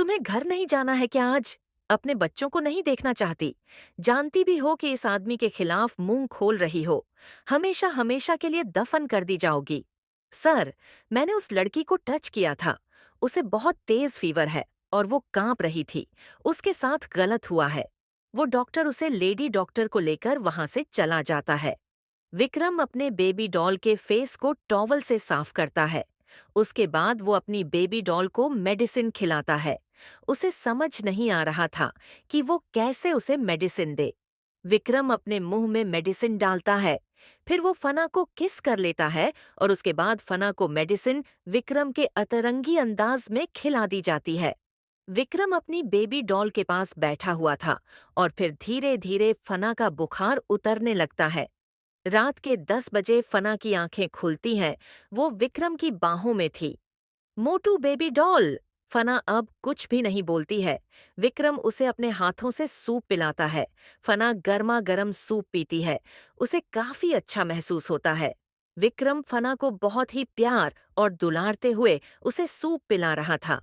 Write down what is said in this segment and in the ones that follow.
तुम्हें घर नहीं जाना है क्या आज? अपने बच्चों को नहीं देखना चाहती? जानती भी हो कि इस आदमी के खिलाफ मुंह खोल रही हो। हमेशा हमेशा के लिए दफन कर दी जाओगी। सर, मैंने उस लड़की को टच किया था। उसे बहुत तेज फीवर है और वो कांप रही थी। उसके साथ गलत हुआ है। वो डॉक्टर उसे लेडी डॉक्टर को लेकर वहां से चला जाता है। विक्रम अपने बेबी डॉल के फेस को टॉवल से साफ करता है। उसके बाद वो अपनी बेबी डॉल को मेडिसिन खिलाता है। उसे समझ नहीं आ रहा था कि वो कैसे उसे मेडिसिन दे। विक्रम अपने मुंह में मेडिसिन डालता है। फिर वो फना को किस कर लेता है और उसके बाद फना को मेडिसिन विक्रम के अतरंगी अंदाज में खिला दी जाती है। विक्रम अपनी बेबी डॉल के पास बैठा हुआ था और फिर धीरे धीरे फना का बुखार उतरने लगता है। रात के 10 बजे फना की आंखें खुलती हैं। वो विक्रम की बाहों में थी। मोटू बेबी डॉल। फना अब कुछ भी नहीं बोलती है। विक्रम उसे अपने हाथों से सूप पिलाता है। फना गर्मा गर्म सूप पीती है। उसे काफी अच्छा महसूस होता है। विक्रम फना को बहुत ही प्यार और दुलारते हुए उसे सूप पिला रहा था।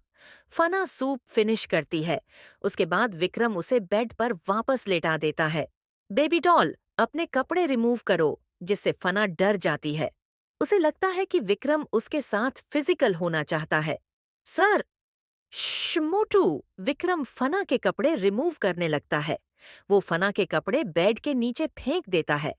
फना सूप फिनिश करती है। उसके बाद विक्रम उसे बेड पर वापस लेटा देता है। बेबी डॉल, अपने कपड़े रिमूव करो, जिससे फना डर जाती है। उसे लगता है कि विक्रम उसके साथ फिजिकल होना चाहता है। सर! मोटू! विक्रम फना के कपड़े रिमूव करने लगता है। वो फना के कपड़े बेड के नीचे फेंक देता है।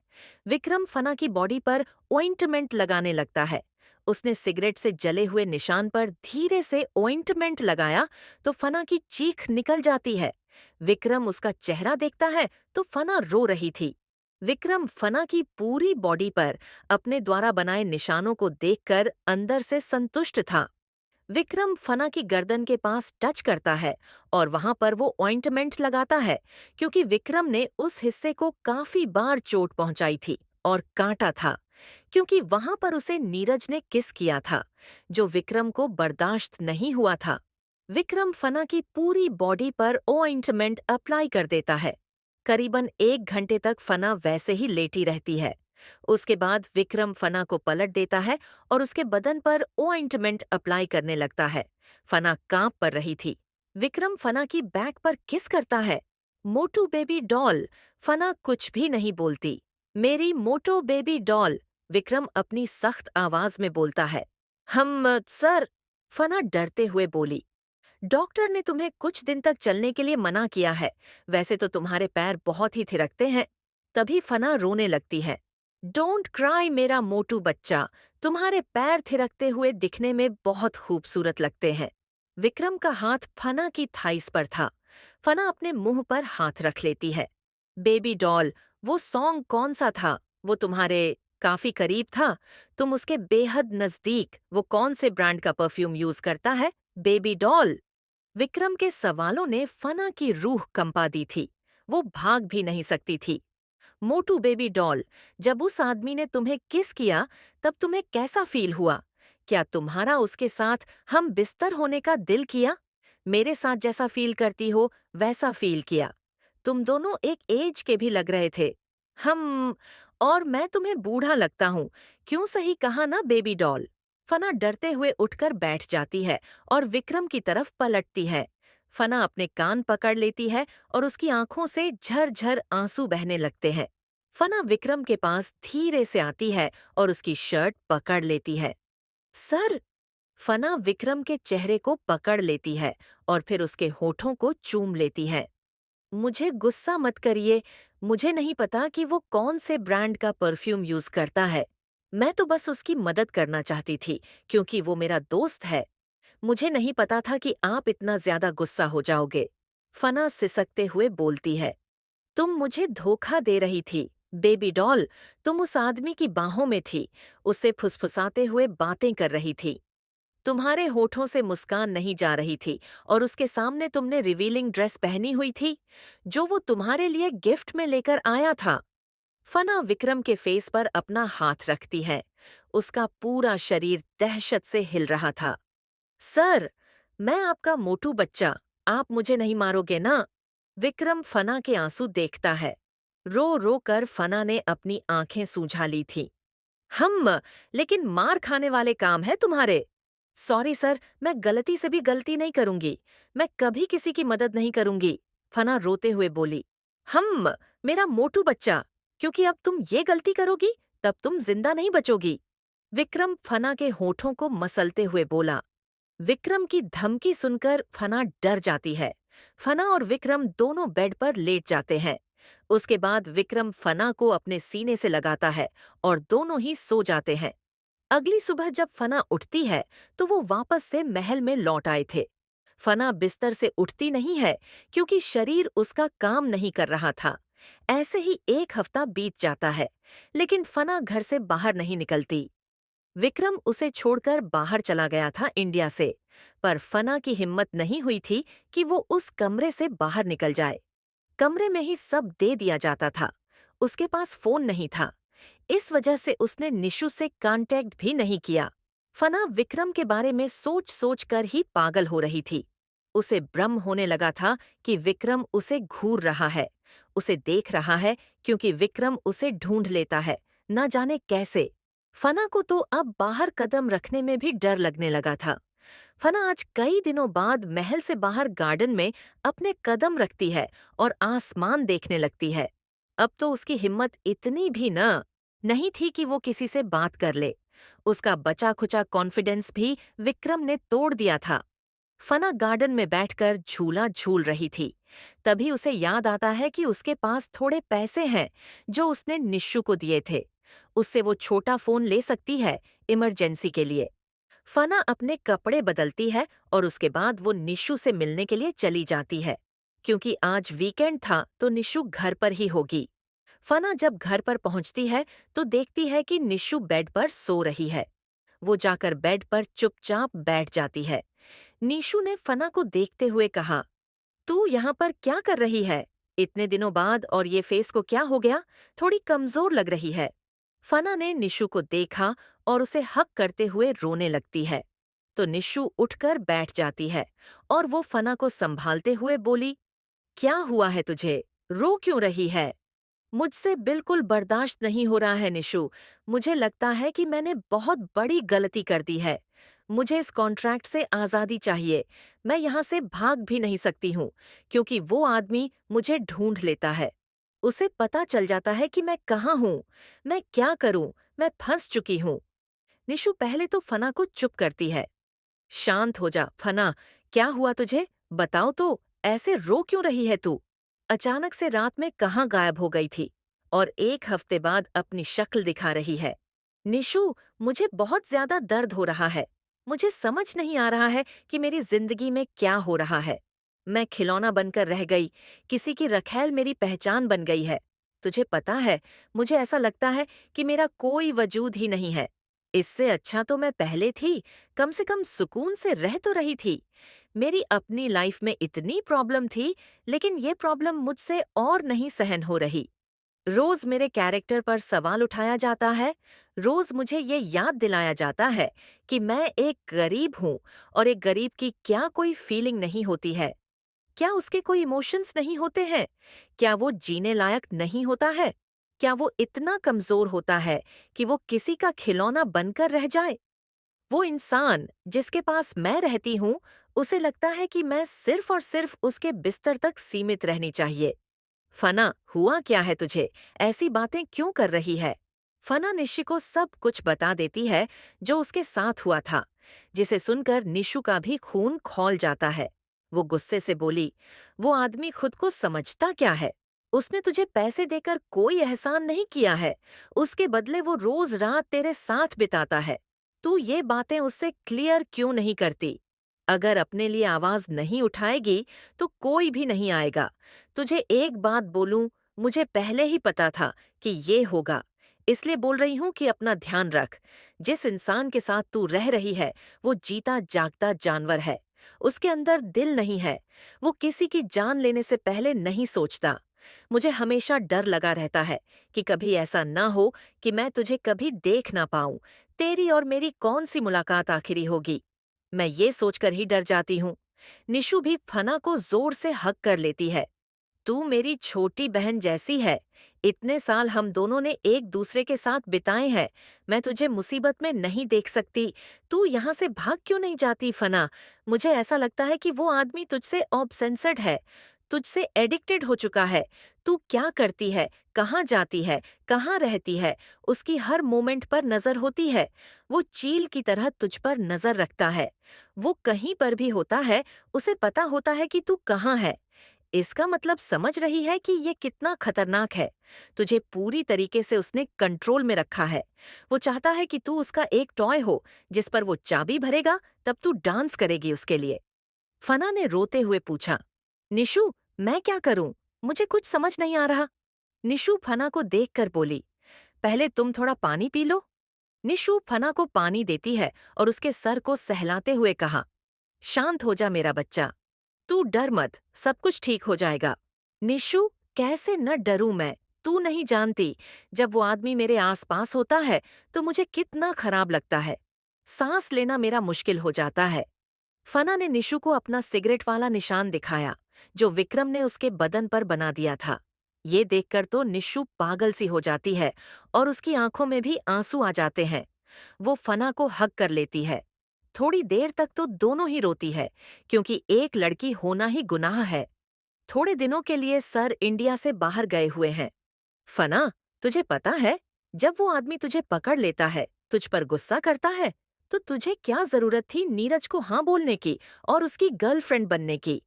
विक्रम फना की बॉडी पर ऑइंटमेंट लगाने लगता है। उसने सिगरेट से जले हुए निशान पर धीरे से ऑइंटमेंट लगाया तो फना की चीख निकल जाती है। विक्रम उसका चेहरा देखता है तो फना रो रही थी। विक्रम फना की पूरी बॉडी पर अपने द्वारा बनाए निशानों को देखकर अंदर से संतुष्ट था। विक्रम फना की गर्दन के पास टच करता है और वहां पर वो ऑइंटमेंट लगाता है, क्योंकि विक्रम ने उस हिस्से को काफी बार चोट पहुंचाई थी और काटा था, क्योंकि वहां पर उसे नीरज ने किस किया था, जो विक्रम को बर्दाश्त नहीं हुआ था। विक्रम फना की पूरी बॉडी पर ऑइंटमेंट अप्लाई कर देता है। करीबन 1 घंटे तक फना वैसे ही लेटी रहती है। उसके बाद विक्रम फना को पलट देता है और उसके बदन पर ऑइंटमेंट अप्लाई करने लगता है। फना कांप पड़ रही थी। विक्रम फना की बैक पर किस करता है। मोटू बेबी डॉल। फना कुछ भी नहीं बोलती। मेरी मोटो बेबी डॉल, विक्रम अपनी सख्त आवाज में बोलता है। सर, फना डरते हुए बोली। डॉक्टर ने तुम्हें कुछ दिन तक चलने के लिए मना किया है। वैसे तो तुम्हारे पैर बहुत ही थिरकते हैं। तभी फना रोने लगती है। डोंट क्राई मेरा मोटू बच्चा, तुम्हारे पैर थिरकते हुए दिखने में बहुत खूबसूरत लगते हैं। विक्रम का हाथ फना की थाइस पर था। फना अपने मुंह पर हाथ रख लेती है। बेबी डॉल, वो सॉन्ग कौन सा था? वो तुम्हारे काफी करीब था। तुम उसके बेहद नजदीक। वो कौन से ब्रांड का परफ्यूम यूज करता है? Baby doll. विक्रम के सवालों ने फना की रूह कंपा दी थी। वो भाग भी नहीं सकती थी। मोटू बेबी डॉल, जब उस आदमी ने तुम्हें किस किया तब तुम्हें कैसा फील हुआ? क्या तुम्हारा उसके साथ हम बिस्तर होने का दिल किया? मेरे साथ जैसा फील करती हो वैसा फील किया। तुम दोनों एक एज के भी लग रहे थे। हम और मैं तुम्हें बूढ़ा लगता हूँ। क्यों सही कहा ना बेबी डॉल? फना डरते हुए उठकर बैठ जाती है और विक्रम की तरफ पलटती है। फना अपने कान पकड़ लेती है और उसकी आंखों से झरझर आंसू बहने लगते हैं। फना विक्रम के पास धीरे से आती है और उसकी शर्ट पकड़ लेती है। सर! फना विक्रम के चेहरे को पकड़ लेती है और फिर उसके होठों को चूम लेती है। मुझे गुस्सा मत करिए, मुझे नहीं पता कि वो कौन से ब्रांड का परफ्यूम यूज करता है। मैं तो बस उसकी मदद करना चाहती थी, क्योंकि वो मेरा दोस्त है। मुझे नहीं पता था कि आप इतना ज्यादा गुस्सा हो जाओगे। फना सिसकते हुए बोलती है। तुम मुझे धोखा दे रही थी। बेबी डॉल, तुम उस आदमी की बाहों में थी, उससे फुसफुसाते हुए बातें कर रही थी। तुम्हारे होठों से मुस्कान नहीं जा रही थी और उसके सामने तुमने रिवीलिंग ड्रेस पहनी हुई थी, जो वो तुम्हारे लिए गिफ्ट में लेकर आया था। फना विक्रम के फेस पर अपना हाथ रखती है। उसका पूरा शरीर दहशत से हिल रहा था। सर, मैं आपका मोटू बच्चा, आप मुझे नहीं मारोगे ना? विक्रम फना के आंसू देखता है। रो रो कर फना ने अपनी आंखें सूझा ली थी। हम लेकिन मार खाने वाले काम है तुम्हारे। सॉरी सर, मैं गलती से भी गलती नहीं करूंगी। मैं कभी किसी की मदद नहीं करूंगी, फना रोते हुए बोली। हम, मेरा मोटू बच्चा, क्योंकि अब तुम ये गलती करोगी, तब तुम जिंदा नहीं बचोगी। विक्रम फना के होठों को मसलते हुए बोला। विक्रम की धमकी सुनकर फना डर जाती है। फना और विक्रम दोनों बेड पर लेट जाते हैं। उसके बाद विक्रम फना को अपने सीने से लगाता है और दोनों ही सो जाते हैं। अगली सुबह जब फना उठती है तो वो वापस से महल में लौट आए थे। फना बिस्तर से उठती नहीं है क्योंकि शरीर उसका काम नहीं कर रहा था। ऐसे ही एक हफ्ता बीत जाता है, लेकिन फना घर से बाहर नहीं निकलती। विक्रम उसे छोड़कर बाहर चला गया था इंडिया से, पर फना की हिम्मत नहीं हुई थी कि वो उस कमरे से बाहर निकल जाए। कमरे में ही सब दे दिया जाता था। उसके पास फोन नहीं था। इस वजह से उसने निशु से कांटेक्ट भी नहीं किया। फना विक्रम के बारे में सोच सोच कर ही पागल हो रही थी। उसे भ्रम होने लगा था कि विक्रम उसे घूर रहा है, उसे देख रहा है, क्योंकि विक्रम उसे ढूंढ लेता है, न जाने कैसे। फना को तो अब बाहर कदम रखने में भी डर लगने लगा था। फना आज कई दिनों बाद महल से बाहर गार्डन में अपने कदम रखती है और आसमान देखने लगती है। अब तो उसकी हिम्मत इतनी भी नहीं थी कि वो किसी से बात कर ले। उसका बचा खुचा कॉन्फिडेंस भी विक्रम ने तोड़ दिया था। फना गार्डन में बैठकर झूला झूल रही थी। तभी उसे याद आता है कि उसके पास थोड़े पैसे हैं जो उसने निशु को दिए थे। उससे वो छोटा फोन ले सकती है इमरजेंसी के लिए। फना अपने कपड़े बदलती है और उसके बाद वो निशु से मिलने के लिए चली जाती है। क्योंकि आज वीकेंड था तो निशु घर पर ही होगी। फना जब घर पर पहुंचती है तो देखती है कि निशु बेड पर सो रही है। वो जाकर बेड पर चुपचाप बैठ जाती है। निशु ने फना को देखते हुए कहा, तू यहाँ पर क्या कर रही है? इतने दिनों बाद और ये फेस को क्या हो गया? थोड़ी कमजोर लग रही है। फना ने निशु को देखा और उसे हक करते हुए रोने लगती है। तो निशु उठकर बैठ जाती है और वो फना को संभालते हुए बोली, क्या हुआ है तुझे? रो क्यों रही है? मुझसे बिल्कुल बर्दाश्त नहीं हो रहा है निशु। मुझे लगता है कि मैंने बहुत बड़ी गलती कर दी है। मुझे इस कॉन्ट्रैक्ट से आज़ादी चाहिए। मैं यहाँ से भाग भी नहीं सकती हूँ, क्योंकि वो आदमी मुझे ढूंढ लेता है। उसे पता चल जाता है कि मैं कहाँ हूँ। मैं क्या करूँ? मैं फंस चुकी हूँ। निशु पहले तो फना को चुप करती है। शांत हो जा, फना। क्या हुआ तुझे? बताओ तो, ऐसे रो क्यों रही है तू? अचानक से रात में कहाँ गायब हो गई थी और एक हफ्ते बाद अपनी शक्ल दिखा रही है? निशु, मुझे बहुत ज्यादा दर्द हो रहा है। मुझे समझ नहीं आ रहा है कि मेरी जिंदगी में क्या हो रहा है। मैं खिलौना बनकर रह गई। किसी की रखैल मेरी पहचान बन गई है। तुझे पता है, मुझे ऐसा लगता है कि मेरा कोई वजूद ही नहीं है। इससे अच्छा तो मैं पहले थी। कम से कम सुकून से रह तो रही थी। मेरी अपनी लाइफ में इतनी प्रॉब्लम थी, लेकिन ये प्रॉब्लम मुझसे और नहीं सहन हो रही। रोज मेरे कैरेक्टर पर सवाल उठाया जाता है। रोज मुझे ये याद दिलाया जाता है कि मैं एक गरीब हूँ और एक गरीब की क्या कोई फीलिंग नहीं होती है? क्या उसके कोई इमोशंस नहीं होते हैं? क्या वो जीने लायक नहीं होता है? क्या वो इतना कमजोर होता है कि वो किसी का खिलौना बनकर रह जाए? वो इंसान जिसके पास मैं रहती हूँ, उसे लगता है कि मैं सिर्फ और सिर्फ उसके बिस्तर तक सीमित रहनी चाहिए। फना, हुआ क्या है तुझे? ऐसी बातें क्यों कर रही है? फना निशु को सब कुछ बता देती है जो उसके साथ हुआ था, जिसे सुनकर निशु का भी खून खौल जाता है। वो गुस्से से बोली, वो आदमी खुद को समझता क्या है? उसने तुझे पैसे देकर कोई एहसान नहीं किया है। उसके बदले वो रोज रात तेरे साथ बिताता है। तू ये बातें उससे क्लियर क्यों नहीं करती? अगर अपने लिए आवाज नहीं उठाएगी तो कोई भी नहीं आएगा। तुझे एक बात बोलूं, मुझे पहले ही पता था कि ये होगा। इसलिए बोल रही हूं कि अपना ध्यान रख। जिस इंसान के साथ तू रह रही है, वो जीता जागता जानवर है। उसके अंदर दिल नहीं है। वो किसी की जान लेने से पहले नहीं सोचता। मुझे हमेशा डर लगा रहता है कि कभी ऐसा ना हो कि मैं तुझे कभी देख ना पाऊं। तेरी और मेरी कौन सी मुलाकात आखिरी होगी? मैं ये सोचकर ही डर जाती हूँ। निशु भी फना को जोर से हक कर लेती है। तू मेरी छोटी बहन जैसी है। इतने साल हम दोनों ने एक दूसरे के साथ बिताए हैं। मैं तुझे मुसीबत में नहीं देख सकती। तू यहाँ से भाग क्यों नहीं जाती फना? मुझे ऐसा लगता है कि वो आदमी तुझसे ऑब्सेंस्ड है, तुझसे एडिक्टेड हो चुका है। तू क्या करती है, कहाँ जाती है, कहाँ रहती है, उसकी हर मोमेंट पर नजर होती है। वो चील की तरह तुझ पर नजर रखता है। वो कहीं पर भी होता है, उसे पता होता है कि तू कहाँ है। इसका मतलब समझ रही है कि ये कितना खतरनाक है। तुझे पूरी तरीके से उसने कंट्रोल में रखा है। वो चाहता है कि तू उसका एक टॉय हो, जिस पर वो चाबी भरेगा तब तू डांस करेगी उसके लिए। फना ने रोते हुए पूछा, निशु, मैं क्या करूं? मुझे कुछ समझ नहीं आ रहा। निशु फना को देखकर बोली, पहले तुम थोड़ा पानी पी लो। निशु फना को पानी देती है और उसके सर को सहलाते हुए कहा, शांत हो जा मेरा बच्चा, तू डर मत, सब कुछ ठीक हो जाएगा। निशु, कैसे न डरूं मैं? तू नहीं जानती, जब वो आदमी मेरे आसपास होता है तो मुझे कितना खराब लगता है। सांस लेना मेरा मुश्किल हो जाता है। फना ने निशु को अपना सिगरेट वाला निशान दिखाया, जो विक्रम ने उसके बदन पर बना दिया था। ये देखकर तो निशु पागल सी हो जाती है और उसकी आंखों में भी आंसू आ जाते हैं। वो फना को हग कर लेती है। थोड़ी देर तक तो दोनों ही रोती है, क्योंकि एक लड़की होना ही गुनाह है। थोड़े दिनों के लिए सर इंडिया से बाहर गए हुए हैं। फना, तुझे पता है, जब वो आदमी तुझे पकड़ लेता है, तुझ पर गुस्सा करता है, तो तुझे क्या जरूरत थी नीरज को हाँ बोलने की और उसकी गर्लफ्रेंड बनने की?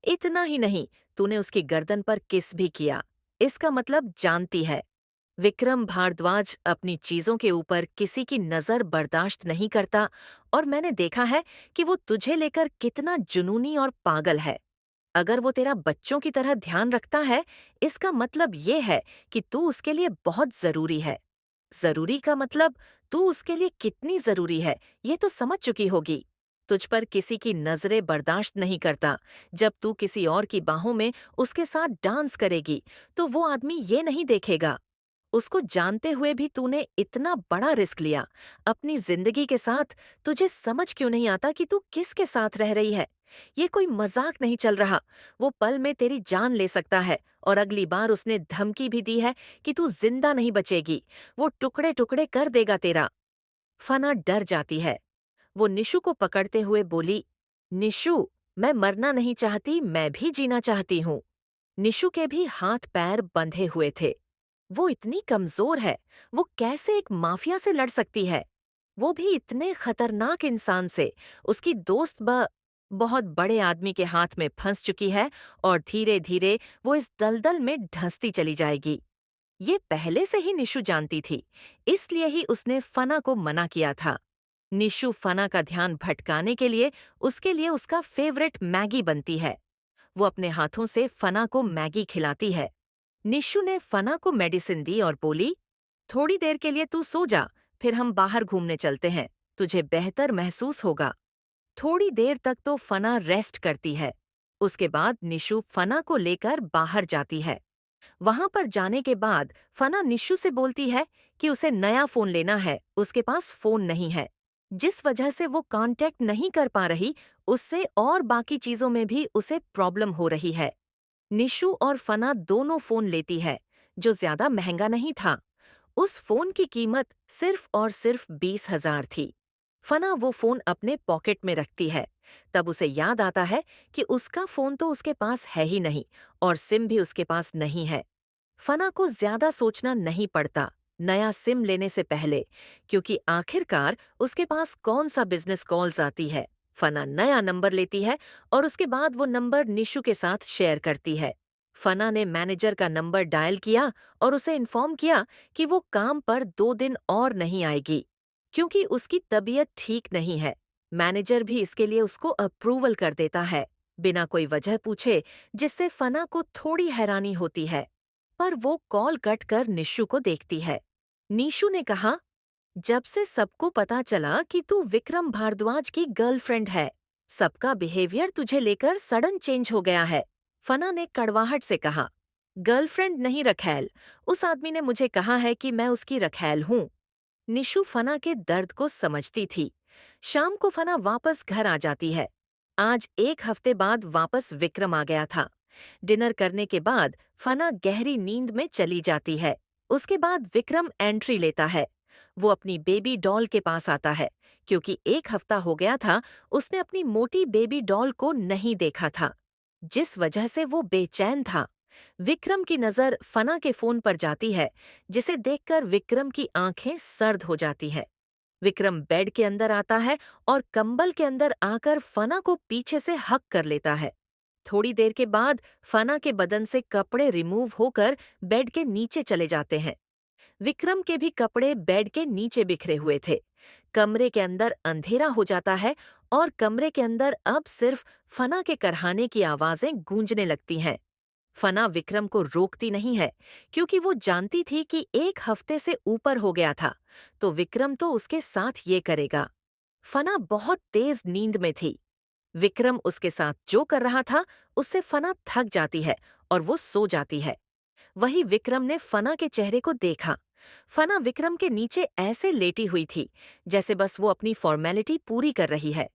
इतना ही नहीं, तूने उसकी गर्दन पर किस भी किया। इसका मतलब जानती है। विक्रम भारद्वाज अपनी चीजों के ऊपर किसी की नजर बर्दाश्त नहीं करता, और मैंने देखा है कि वो तुझे लेकर कितना जुनूनी और पागल है। अगर वो तेरा बच्चों की तरह ध्यान रखता है, इसका मतलब ये है कि तू उसके लिए बहुत जरूरी है। जरूरी का मतलब तू उसके लिए कितनी जरूरी है, ये तो समझ चुकी होगी। तुझ पर किसी की नजरें बर्दाश्त नहीं करता। जब तू किसी और की बाहों में उसके साथ डांस करेगी, तो वो आदमी ये नहीं देखेगा। उसको जानते हुए भी तूने इतना बड़ा रिस्क लिया अपनी जिंदगी के साथ। तुझे समझ क्यों नहीं आता कि तू किसके साथ रह रही है? ये कोई मजाक नहीं चल रहा। वो पल में तेरी जान ले सकता है, और अगली बार उसने धमकी भी दी है कि तू जिंदा नहीं बचेगी। वो टुकड़े टुकड़े कर देगा तेरा। फना डर जाती है। वो निशु को पकड़ते हुए बोली, निशु, मैं मरना नहीं चाहती, मैं भी जीना चाहती हूँ। निशु के भी हाथ पैर बंधे हुए थे। वो इतनी कमजोर है, वो कैसे एक माफिया से लड़ सकती है? वो भी इतने खतरनाक इंसान से। उसकी दोस्त बहुत बड़े आदमी के हाथ में फंस चुकी है, और धीरे धीरे वो इस दलदल में धंसती चली जाएगी। ये पहले से ही निशु जानती थी, इसलिए ही उसने फना को मना किया था। निशु फना का ध्यान भटकाने के लिए उसके लिए उसका फेवरेट मैगी बनती है। वो अपने हाथों से फना को मैगी खिलाती है। निशु ने फना को मेडिसिन दी और बोली, थोड़ी देर के लिए तू सो जा, फिर हम बाहर घूमने चलते हैं, तुझे बेहतर महसूस होगा। थोड़ी देर तक तो फना रेस्ट करती है। उसके बाद निशु फना को लेकर बाहर जाती है। वहां पर जाने के बाद फना निशु से बोलती है कि उसे नया फोन लेना है, उसके पास फोन नहीं है। जिस वजह से वो कांटेक्ट नहीं कर पा रही, उससे और बाकी चीजों में भी उसे प्रॉब्लम हो रही है। निशु और फना दोनों फोन लेती है, जो ज्यादा महंगा नहीं था। उस फोन की कीमत सिर्फ और सिर्फ 20,000 थी। फना वो फोन अपने पॉकेट में रखती है। तब उसे याद आता है कि उसका फोन तो उसके पास है ही नहीं, और सिम भी उसके पास नहीं है। फना को ज्यादा सोचना नहीं पड़ता नया सिम लेने से पहले, क्योंकि आखिरकार उसके पास कौन सा बिजनेस कॉल्स आती है। फना नया नंबर लेती है और उसके बाद वो नंबर निशु के साथ शेयर करती है। फना ने मैनेजर का नंबर डायल किया और उसे इन्फॉर्म किया कि वो काम पर 2 दिन और नहीं आएगी, क्योंकि उसकी तबीयत ठीक नहीं है। मैनेजर भी इसके लिए उसको अप्रूवल कर देता है, बिना कोई वजह पूछे, जिससे फना को थोड़ी हैरानी होती है। पर वो कॉल कट कर निशु को देखती है। नीशु ने कहा, जब से सबको पता चला कि तू विक्रम भारद्वाज की गर्लफ्रेंड है, सबका बिहेवियर तुझे लेकर सडन चेंज हो गया है। फना ने कड़वाहट से कहा, गर्लफ्रेंड नहीं रखैल, उस आदमी ने मुझे कहा है कि मैं उसकी रखैल हूँ। निशु फना के दर्द को समझती थी। शाम को फना वापस घर आ जाती है। आज 1 हफ्ते बाद वापस विक्रम आ गया था। डिनर करने के बाद फना गहरी नींद में चली जाती है। उसके बाद विक्रम एंट्री लेता है। वो अपनी बेबी डॉल के पास आता है, क्योंकि 1 हफ्ता हो गया था उसने अपनी मोटी बेबी डॉल को नहीं देखा था, जिस वजह से वो बेचैन था। विक्रम की नजर फना के फोन पर जाती है, जिसे देखकर विक्रम की आंखें सर्द हो जाती है। विक्रम बेड के अंदर आता है और कंबल के अंदर आकर फना को पीछे से हक कर लेता है। थोड़ी देर के बाद फना के बदन से कपड़े रिमूव होकर बेड के नीचे चले जाते हैं। विक्रम के भी कपड़े बेड के नीचे बिखरे हुए थे। कमरे के अंदर अंधेरा हो जाता है और कमरे के अंदर अब सिर्फ फना के करहाने की आवाजें गूंजने लगती हैं। फना विक्रम को रोकती नहीं है, क्योंकि वो जानती थी कि 1 हफ्ते से ऊपर हो गया था, तो विक्रम तो उसके साथ ये करेगा। फना बहुत तेज नींद में थी। विक्रम उसके साथ जो कर रहा था उससे फना थक जाती है और वो सो जाती है। वही विक्रम ने फना के चेहरे को देखा। फना विक्रम के नीचे ऐसे लेटी हुई थी, जैसे बस वो अपनी फॉर्मेलिटी पूरी कर रही है।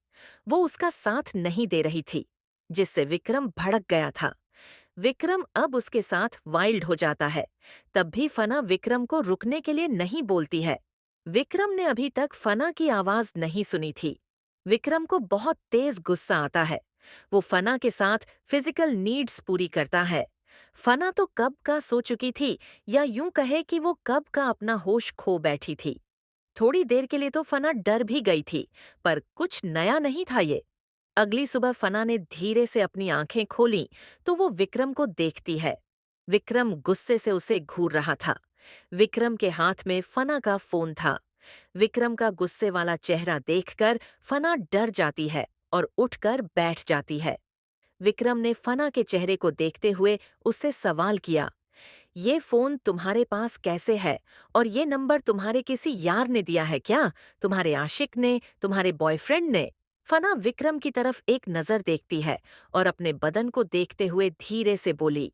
वो उसका साथ नहीं दे रही थी, जिससे विक्रम भड़क गया था। विक्रम अब उसके साथ वाइल्ड हो जाता है। तब भी फना विक्रम को रुकने के लिए नहीं बोलती है। विक्रम ने अभी तक फना की आवाज नहीं सुनी थी। विक्रम को बहुत तेज गुस्सा आता है। वो फना के साथ फिजिकल नीड्स पूरी करता है। फना तो कब का सो चुकी थी, या यूं कहे कि वो कब का अपना होश खो बैठी थी। थोड़ी देर के लिए तो फना डर भी गई थी, पर कुछ नया नहीं था ये। अगली सुबह फना ने धीरे से अपनी आंखें खोलीं तो वो विक्रम को देखती है। विक्रम गुस्से से उसे घूर रहा था। विक्रम के हाथ में फना का फोन था। विक्रम का गुस्से वाला चेहरा देखकर फना डर जाती है और उठकर बैठ जाती है। विक्रम ने फना के चेहरे को देखते हुए उससे सवाल किया, ये फोन तुम्हारे पास कैसे है, और ये नंबर तुम्हारे किसी यार ने दिया है क्या? तुम्हारे आशिक ने, तुम्हारे बॉयफ्रेंड ने? फना विक्रम की तरफ एक नजर देखती है और अपने बदन को देखते हुए धीरे से बोली,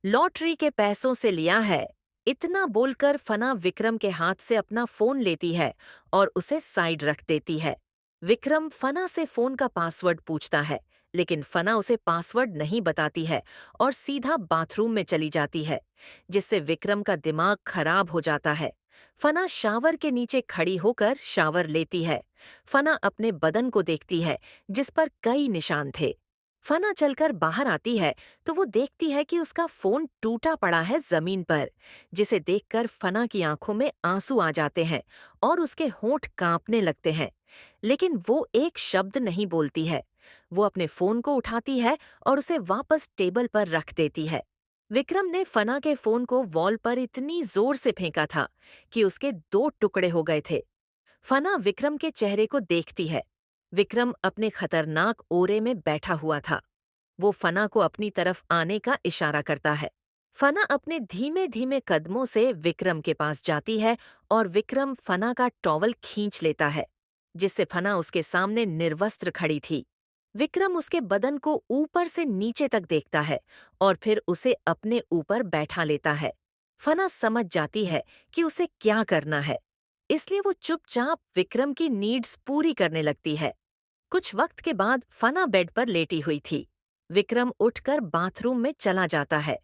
लॉटरी के पैसों से लिया है। इतना बोलकर फना विक्रम के हाथ से अपना फोन लेती है और उसे साइड रख देती है। विक्रम फना से फोन का पासवर्ड पूछता है, लेकिन फना उसे पासवर्ड नहीं बताती है और सीधा बाथरूम में चली जाती है, जिससे विक्रम का दिमाग खराब हो जाता है। फना शावर के नीचे खड़ी होकर शावर लेती है। फना अपने बदन को देखती है, जिस पर कई निशान थे। फना चलकर बाहर आती है तो वो देखती है कि उसका फोन टूटा पड़ा है जमीन पर, जिसे देखकर फना की आंखों में आंसू आ जाते हैं और उसके होंठ कांपने लगते हैं। लेकिन वो एक शब्द नहीं बोलती है। वो अपने फोन को उठाती है और उसे वापस टेबल पर रख देती है। विक्रम ने फना के फोन को वॉल पर इतनी जोर से फेंका था कि उसके 2 टुकड़े हो गए थे। फना विक्रम के चेहरे को देखती है। विक्रम अपने खतरनाक ओरे में बैठा हुआ था। वो फना को अपनी तरफ आने का इशारा करता है। फना अपने धीमे धीमे कदमों से विक्रम के पास जाती है और विक्रम फना का टॉवल खींच लेता है, जिससे फना उसके सामने निर्वस्त्र खड़ी थी। विक्रम उसके बदन को ऊपर से नीचे तक देखता है और फिर उसे अपने ऊपर बैठा लेता है। फना समझ जाती है कि उसे क्या करना है, इसलिए वो चुपचाप विक्रम की नीड्स पूरी करने लगती है। कुछ वक्त के बाद फना बेड पर लेटी हुई थी। विक्रम उठकर बाथरूम में चला जाता है।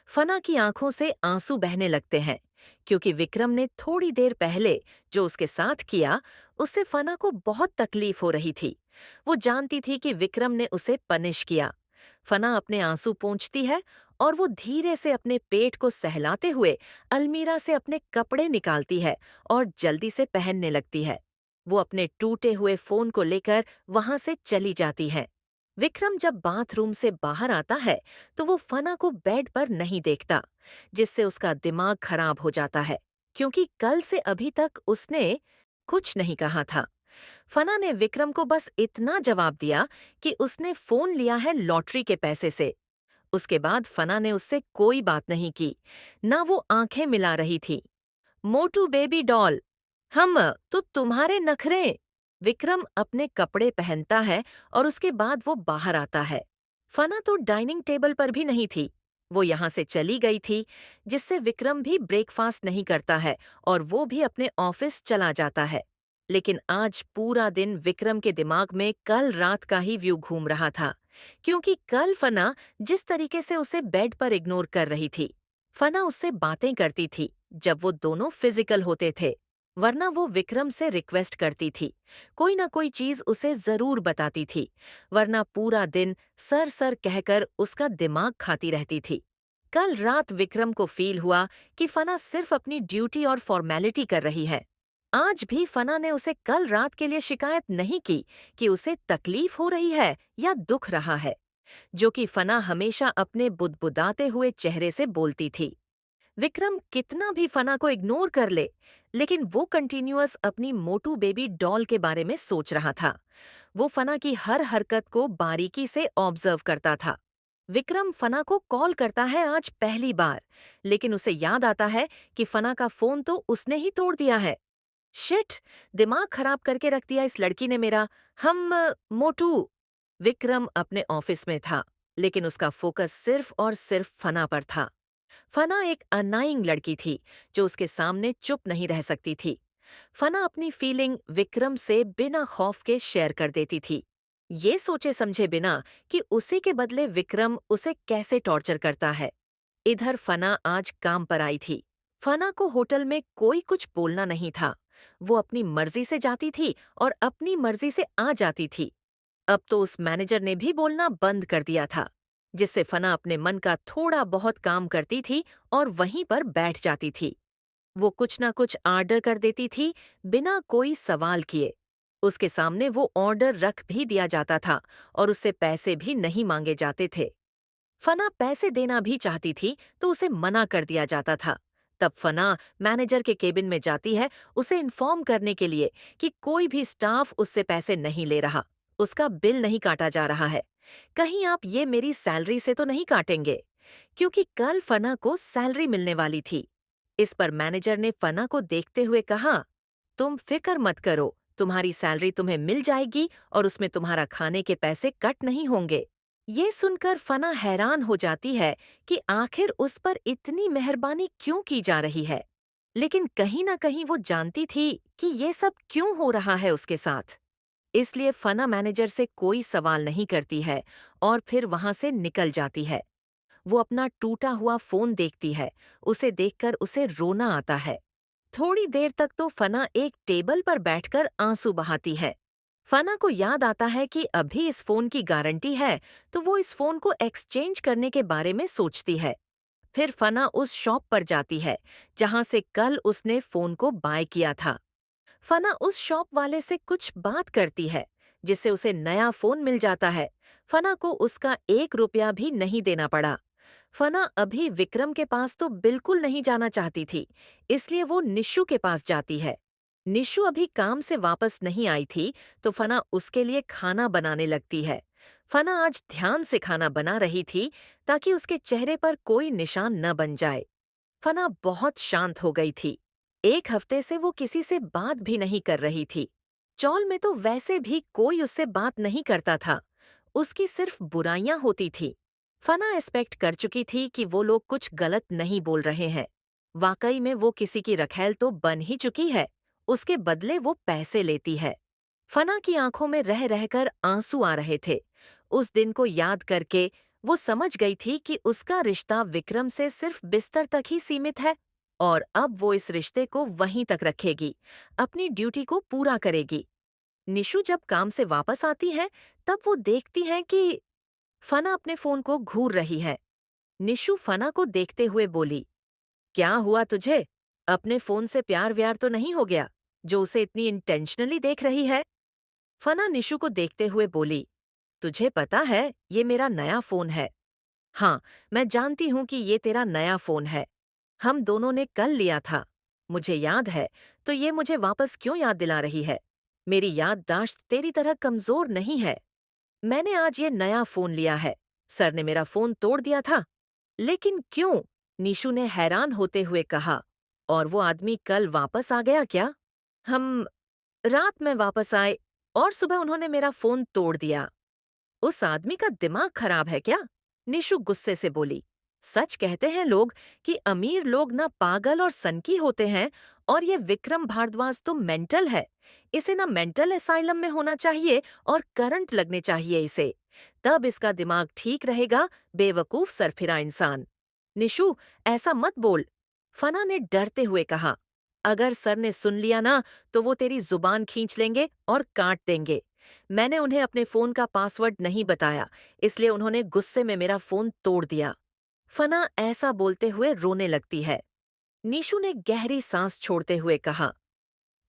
फना की आंखों से आंसू बहने लगते हैं, क्योंकि विक्रम ने थोड़ी देर पहले जो उसके साथ किया, उससे फना को बहुत तकलीफ हो रही थी। वो जानती थी कि विक्रम ने उसे पनिश किया। फना अपने आंसू पोंछती है और वो धीरे से अपने पेट को सहलाते हुए अलमीरा से अपने कपड़े निकालती है और जल्दी से पहनने लगती है। वो अपने टूटे हुए फोन को लेकर वहां से चली जाती है। विक्रम जब बाथरूम से बाहर आता है तो वो फना को बेड पर नहीं देखता, जिससे उसका दिमाग खराब हो जाता है, क्योंकि कल से अभी तक उसने कुछ नहीं कहा था। फना ने विक्रम को बस इतना जवाब दिया कि उसने फोन लिया है लॉटरी के पैसे से। उसके बाद फना ने उससे कोई बात नहीं की, ना वो आंखें मिला रही थी। मोटू बेबी डॉल, हम तो तुम्हारे नखरे। विक्रम अपने कपड़े पहनता है और उसके बाद वो बाहर आता है। फना तो डाइनिंग टेबल पर भी नहीं थी। वो यहाँ से चली गई थी, जिससे विक्रम भी ब्रेकफास्ट नहीं करता है और वो भी अपने ऑफिस चला जाता है। लेकिन आज पूरा दिन विक्रम के दिमाग में कल रात का ही व्यू घूम रहा था क्योंकि कल फना जिस तरीके से उसे बेड पर इग्नोर कर रही थी। फना उससे बातें करती थी जब वो दोनों फिजिकल होते थे, वरना वो विक्रम से रिक्वेस्ट करती थी, कोई ना कोई चीज उसे जरूर बताती थी, वरना पूरा दिन सर सर कहकर उसका दिमाग खाती रहती थी। कल रात विक्रम को फील हुआ कि फना सिर्फ अपनी ड्यूटी और फॉर्मेलिटी कर रही है। आज भी फना ने उसे कल रात के लिए शिकायत नहीं की कि उसे तकलीफ हो रही है या दुख रहा है, जो कि फना हमेशा अपने बुदबुदाते हुए चेहरे से बोलती थी। विक्रम कितना भी फना को इग्नोर कर ले, लेकिन वो कंटिन्यूअस अपनी मोटू बेबी डॉल के बारे में सोच रहा था। वो फना की हर हरकत को बारीकी से ऑब्जर्व करता था। विक्रम फना को कॉल करता है आज पहली बार, लेकिन उसे याद आता है कि फना का फोन तो उसने ही तोड़ दिया है। शिट! दिमाग खराब करके रख दिया इस लड़की ने मेरा। मोटू। विक्रम अपने ऑफिस में था, लेकिन उसका फोकस सिर्फ और सिर्फ फना पर था। फना एक अनाइंग लड़की थी जो उसके सामने चुप नहीं रह सकती थी। फना अपनी फीलिंग विक्रम से बिना खौफ के शेयर कर देती थी, ये सोचे समझे बिना कि उसी के बदले विक्रम उसे कैसे टॉर्चर करता है। इधर फना आज काम पर आई थी। फना को होटल में कोई कुछ बोलना नहीं था। वो अपनी मर्जी से जाती थी और अपनी मर्जी से आ जाती थी। अब तो उस मैनेजर ने भी बोलना बंद कर दिया था, जिससे फना अपने मन का थोड़ा बहुत काम करती थी और वहीं पर बैठ जाती थी। वो कुछ ना कुछ ऑर्डर कर देती थी बिना कोई सवाल किए। उसके सामने वो ऑर्डर रख भी दिया जाता था और उससे पैसे भी नहीं मांगे जाते थे। फना पैसे देना भी चाहती थी तो उसे मना कर दिया जाता था। तब फना मैनेजर के केबिन में जाती है उसे इन्फॉर्म करने के लिए कि कोई भी स्टाफ उससे पैसे नहीं ले रहा, उसका बिल नहीं काटा जा रहा है। कहीं आप ये मेरी सैलरी से तो नहीं काटेंगे? क्योंकि कल फना को सैलरी मिलने वाली थी। इस पर मैनेजर ने फना को देखते हुए कहा, तुम फिक्र मत करो, तुम्हारी सैलरी तुम्हें मिल जाएगी और उसमें तुम्हारा खाने के पैसे कट नहीं होंगे। ये सुनकर फना हैरान हो जाती है कि आखिर उस पर इतनी मेहरबानी क्यों की जा रही है, लेकिन कहीं ना कहीं वो जानती थी कि ये सब क्यों हो रहा है उसके साथ। इसलिए फना मैनेजर से कोई सवाल नहीं करती है और फिर वहां से निकल जाती है। वो अपना टूटा हुआ फोन देखती है, उसे देखकर उसे रोना आता है। थोड़ी देर तक तो फना एक टेबल पर बैठकर आंसू बहाती है। फना को याद आता है कि अभी इस फोन की गारंटी है, तो वो इस फोन को एक्सचेंज करने के बारे में सोचती है। फिर फना उस शॉप पर जाती है जहां से कल उसने फोन को बाय किया था। फना उस शॉप वाले से कुछ बात करती है, जिससे उसे नया फोन मिल जाता है। फना को उसका 1 रुपया भी नहीं देना पड़ा। फना अभी विक्रम के पास तो बिल्कुल नहीं जाना चाहती थी, इसलिए वो निशु के पास जाती है। निशु अभी काम से वापस नहीं आई थी, तो फना उसके लिए खाना बनाने लगती है। फना आज ध्यान से खाना बना रही थी ताकि उसके चेहरे पर कोई निशान न बन जाए। फना बहुत शांत हो गई थी। 1 हफ्ते से वो किसी से बात भी नहीं कर रही थी। चौल में तो वैसे भी कोई उससे बात नहीं करता था, उसकी सिर्फ बुराइयां होती थी। फना एक्सपेक्ट कर चुकी थी कि वो लोग कुछ गलत नहीं बोल रहे हैं। वाकई में वो किसी की रखैल तो बन ही चुकी है, उसके बदले वो पैसे लेती है। फना की आंखों में रह रहकर आंसू आ रहे थे। उस दिन को याद करके वो समझ गई थी कि उसका रिश्ता विक्रम से सिर्फ बिस्तर तक ही सीमित है और अब वो इस रिश्ते को वहीं तक रखेगी, अपनी ड्यूटी को पूरा करेगी। निशु जब काम से वापस आती है, तब वो देखती है कि फना अपने फोन को घूर रही है। निशु फना को देखते हुए बोली, क्या हुआ तुझे? अपने फोन से प्यार व्यार तो नहीं हो गया, जो उसे इतनी इंटेंशनली देख रही है? फना निशु को देखते हुए बोली, तुझे पता है ये मेरा नया फोन है। हाँ, मैं जानती हूँ कि ये तेरा नया फोन है। हम दोनों ने कल लिया था। मुझे याद है, तो ये मुझे वापस क्यों याद दिला रही है? मेरी याददाश्त तेरी तरह कमजोर नहीं है। मैंने आज ये नया फोन लिया है। सर ने मेरा फोन तोड़ दिया था। लेकिन क्यों? निशु ने हैरान होते हुए कहा। और वो आदमी कल वापस आ गया क्या? हम रात में वापस आए और सुबह उन्होंने मेरा फोन तोड़ दिया। उस आदमी का दिमाग खराब है क्या? निशु गुस्से से बोली। सच कहते हैं लोग कि अमीर लोग ना पागल और सनकी होते हैं, और ये विक्रम भारद्वाज तो मेंटल है। इसे ना मेंटल असाइलम में होना चाहिए और करंट लगने चाहिए इसे। तब इसका दिमाग ठीक रहेगा, बेवकूफ सरफिरा इंसान। निशु, ऐसा मत बोल, फना ने डरते हुए कहा। अगर सर ने सुन लिया ना तो वो तेरी जुबान खींच लेंगे और काट देंगे। मैंने उन्हें अपने फोन का पासवर्ड नहीं बताया, इसलिए उन्होंने गुस्से में मेरा फोन तोड़ दिया। फना ऐसा बोलते हुए रोने लगती है। निशु ने गहरी सांस छोड़ते हुए कहा,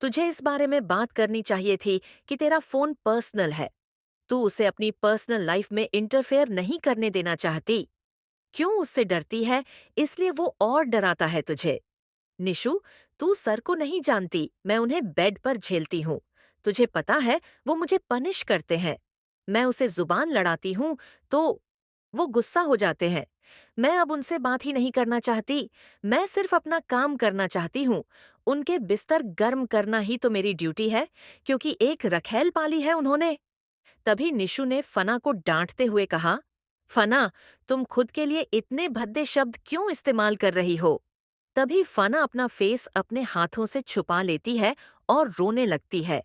तुझे इस बारे में बात करनी चाहिए थी कि तेरा फोन पर्सनल है। तू उसे अपनी पर्सनल लाइफ में इंटरफेयर नहीं करने देना चाहती। क्यों उससे डरती है, इसलिए वो और डराता है तुझे। निशु, तू सर को नहीं जानती, मैं उन्हें बेड पर झेलती हूँ। तुझे पता है वो मुझे पनिश करते हैं। मैं उसे जुबान लड़ाती हूँ तो वो गुस्सा हो जाते हैं। मैं अब उनसे बात ही नहीं करना चाहती। मैं सिर्फ अपना काम करना चाहती हूँ। उनके बिस्तर गर्म करना ही तो मेरी ड्यूटी है, क्योंकि एक रखैल पाली है उन्होंने। तभी निशु ने फना को डांटते हुए कहा, फना, तुम खुद के लिए इतने भद्दे शब्द क्यों इस्तेमाल कर रही हो? तभी फना अपना फेस अपने हाथों से छुपा लेती है और रोने लगती है।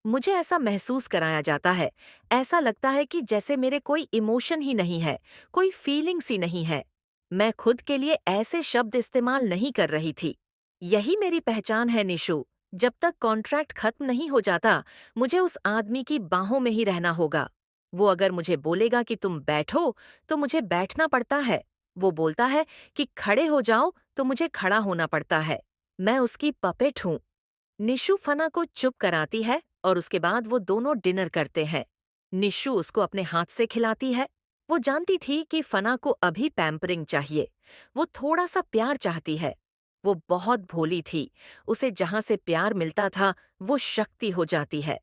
मुझे ऐसा महसूस कराया जाता है। ऐसा लगता है कि जैसे मेरे कोई इमोशन ही नहीं है, कोई फीलिंग्स ही नहीं है। मैं खुद के लिए ऐसे शब्द इस्तेमाल नहीं कर रही थी। यही मेरी पहचान है निशु। जब तक कॉन्ट्रैक्ट खत्म नहीं हो जाता, मुझे उस आदमी की बाहों में ही रहना होगा। वो अगर मुझे बोलेगा कि तुम बैठो, तो मुझे बैठना पड़ता है। वो बोलता है कि खड़े हो जाओ, तो मुझे खड़ा होना पड़ता है। मैं उसकी पपेट हूँ। निशु फना को चुप कराती है और उसके बाद वो दोनों डिनर करते हैं। निशु उसको अपने हाथ से खिलाती है। वो जानती थी कि फना को अभी पैम्परिंग चाहिए। वो थोड़ा सा प्यार चाहती है। वो बहुत भोली थी। उसे जहां से प्यार मिलता था वो शक्ति हो जाती है।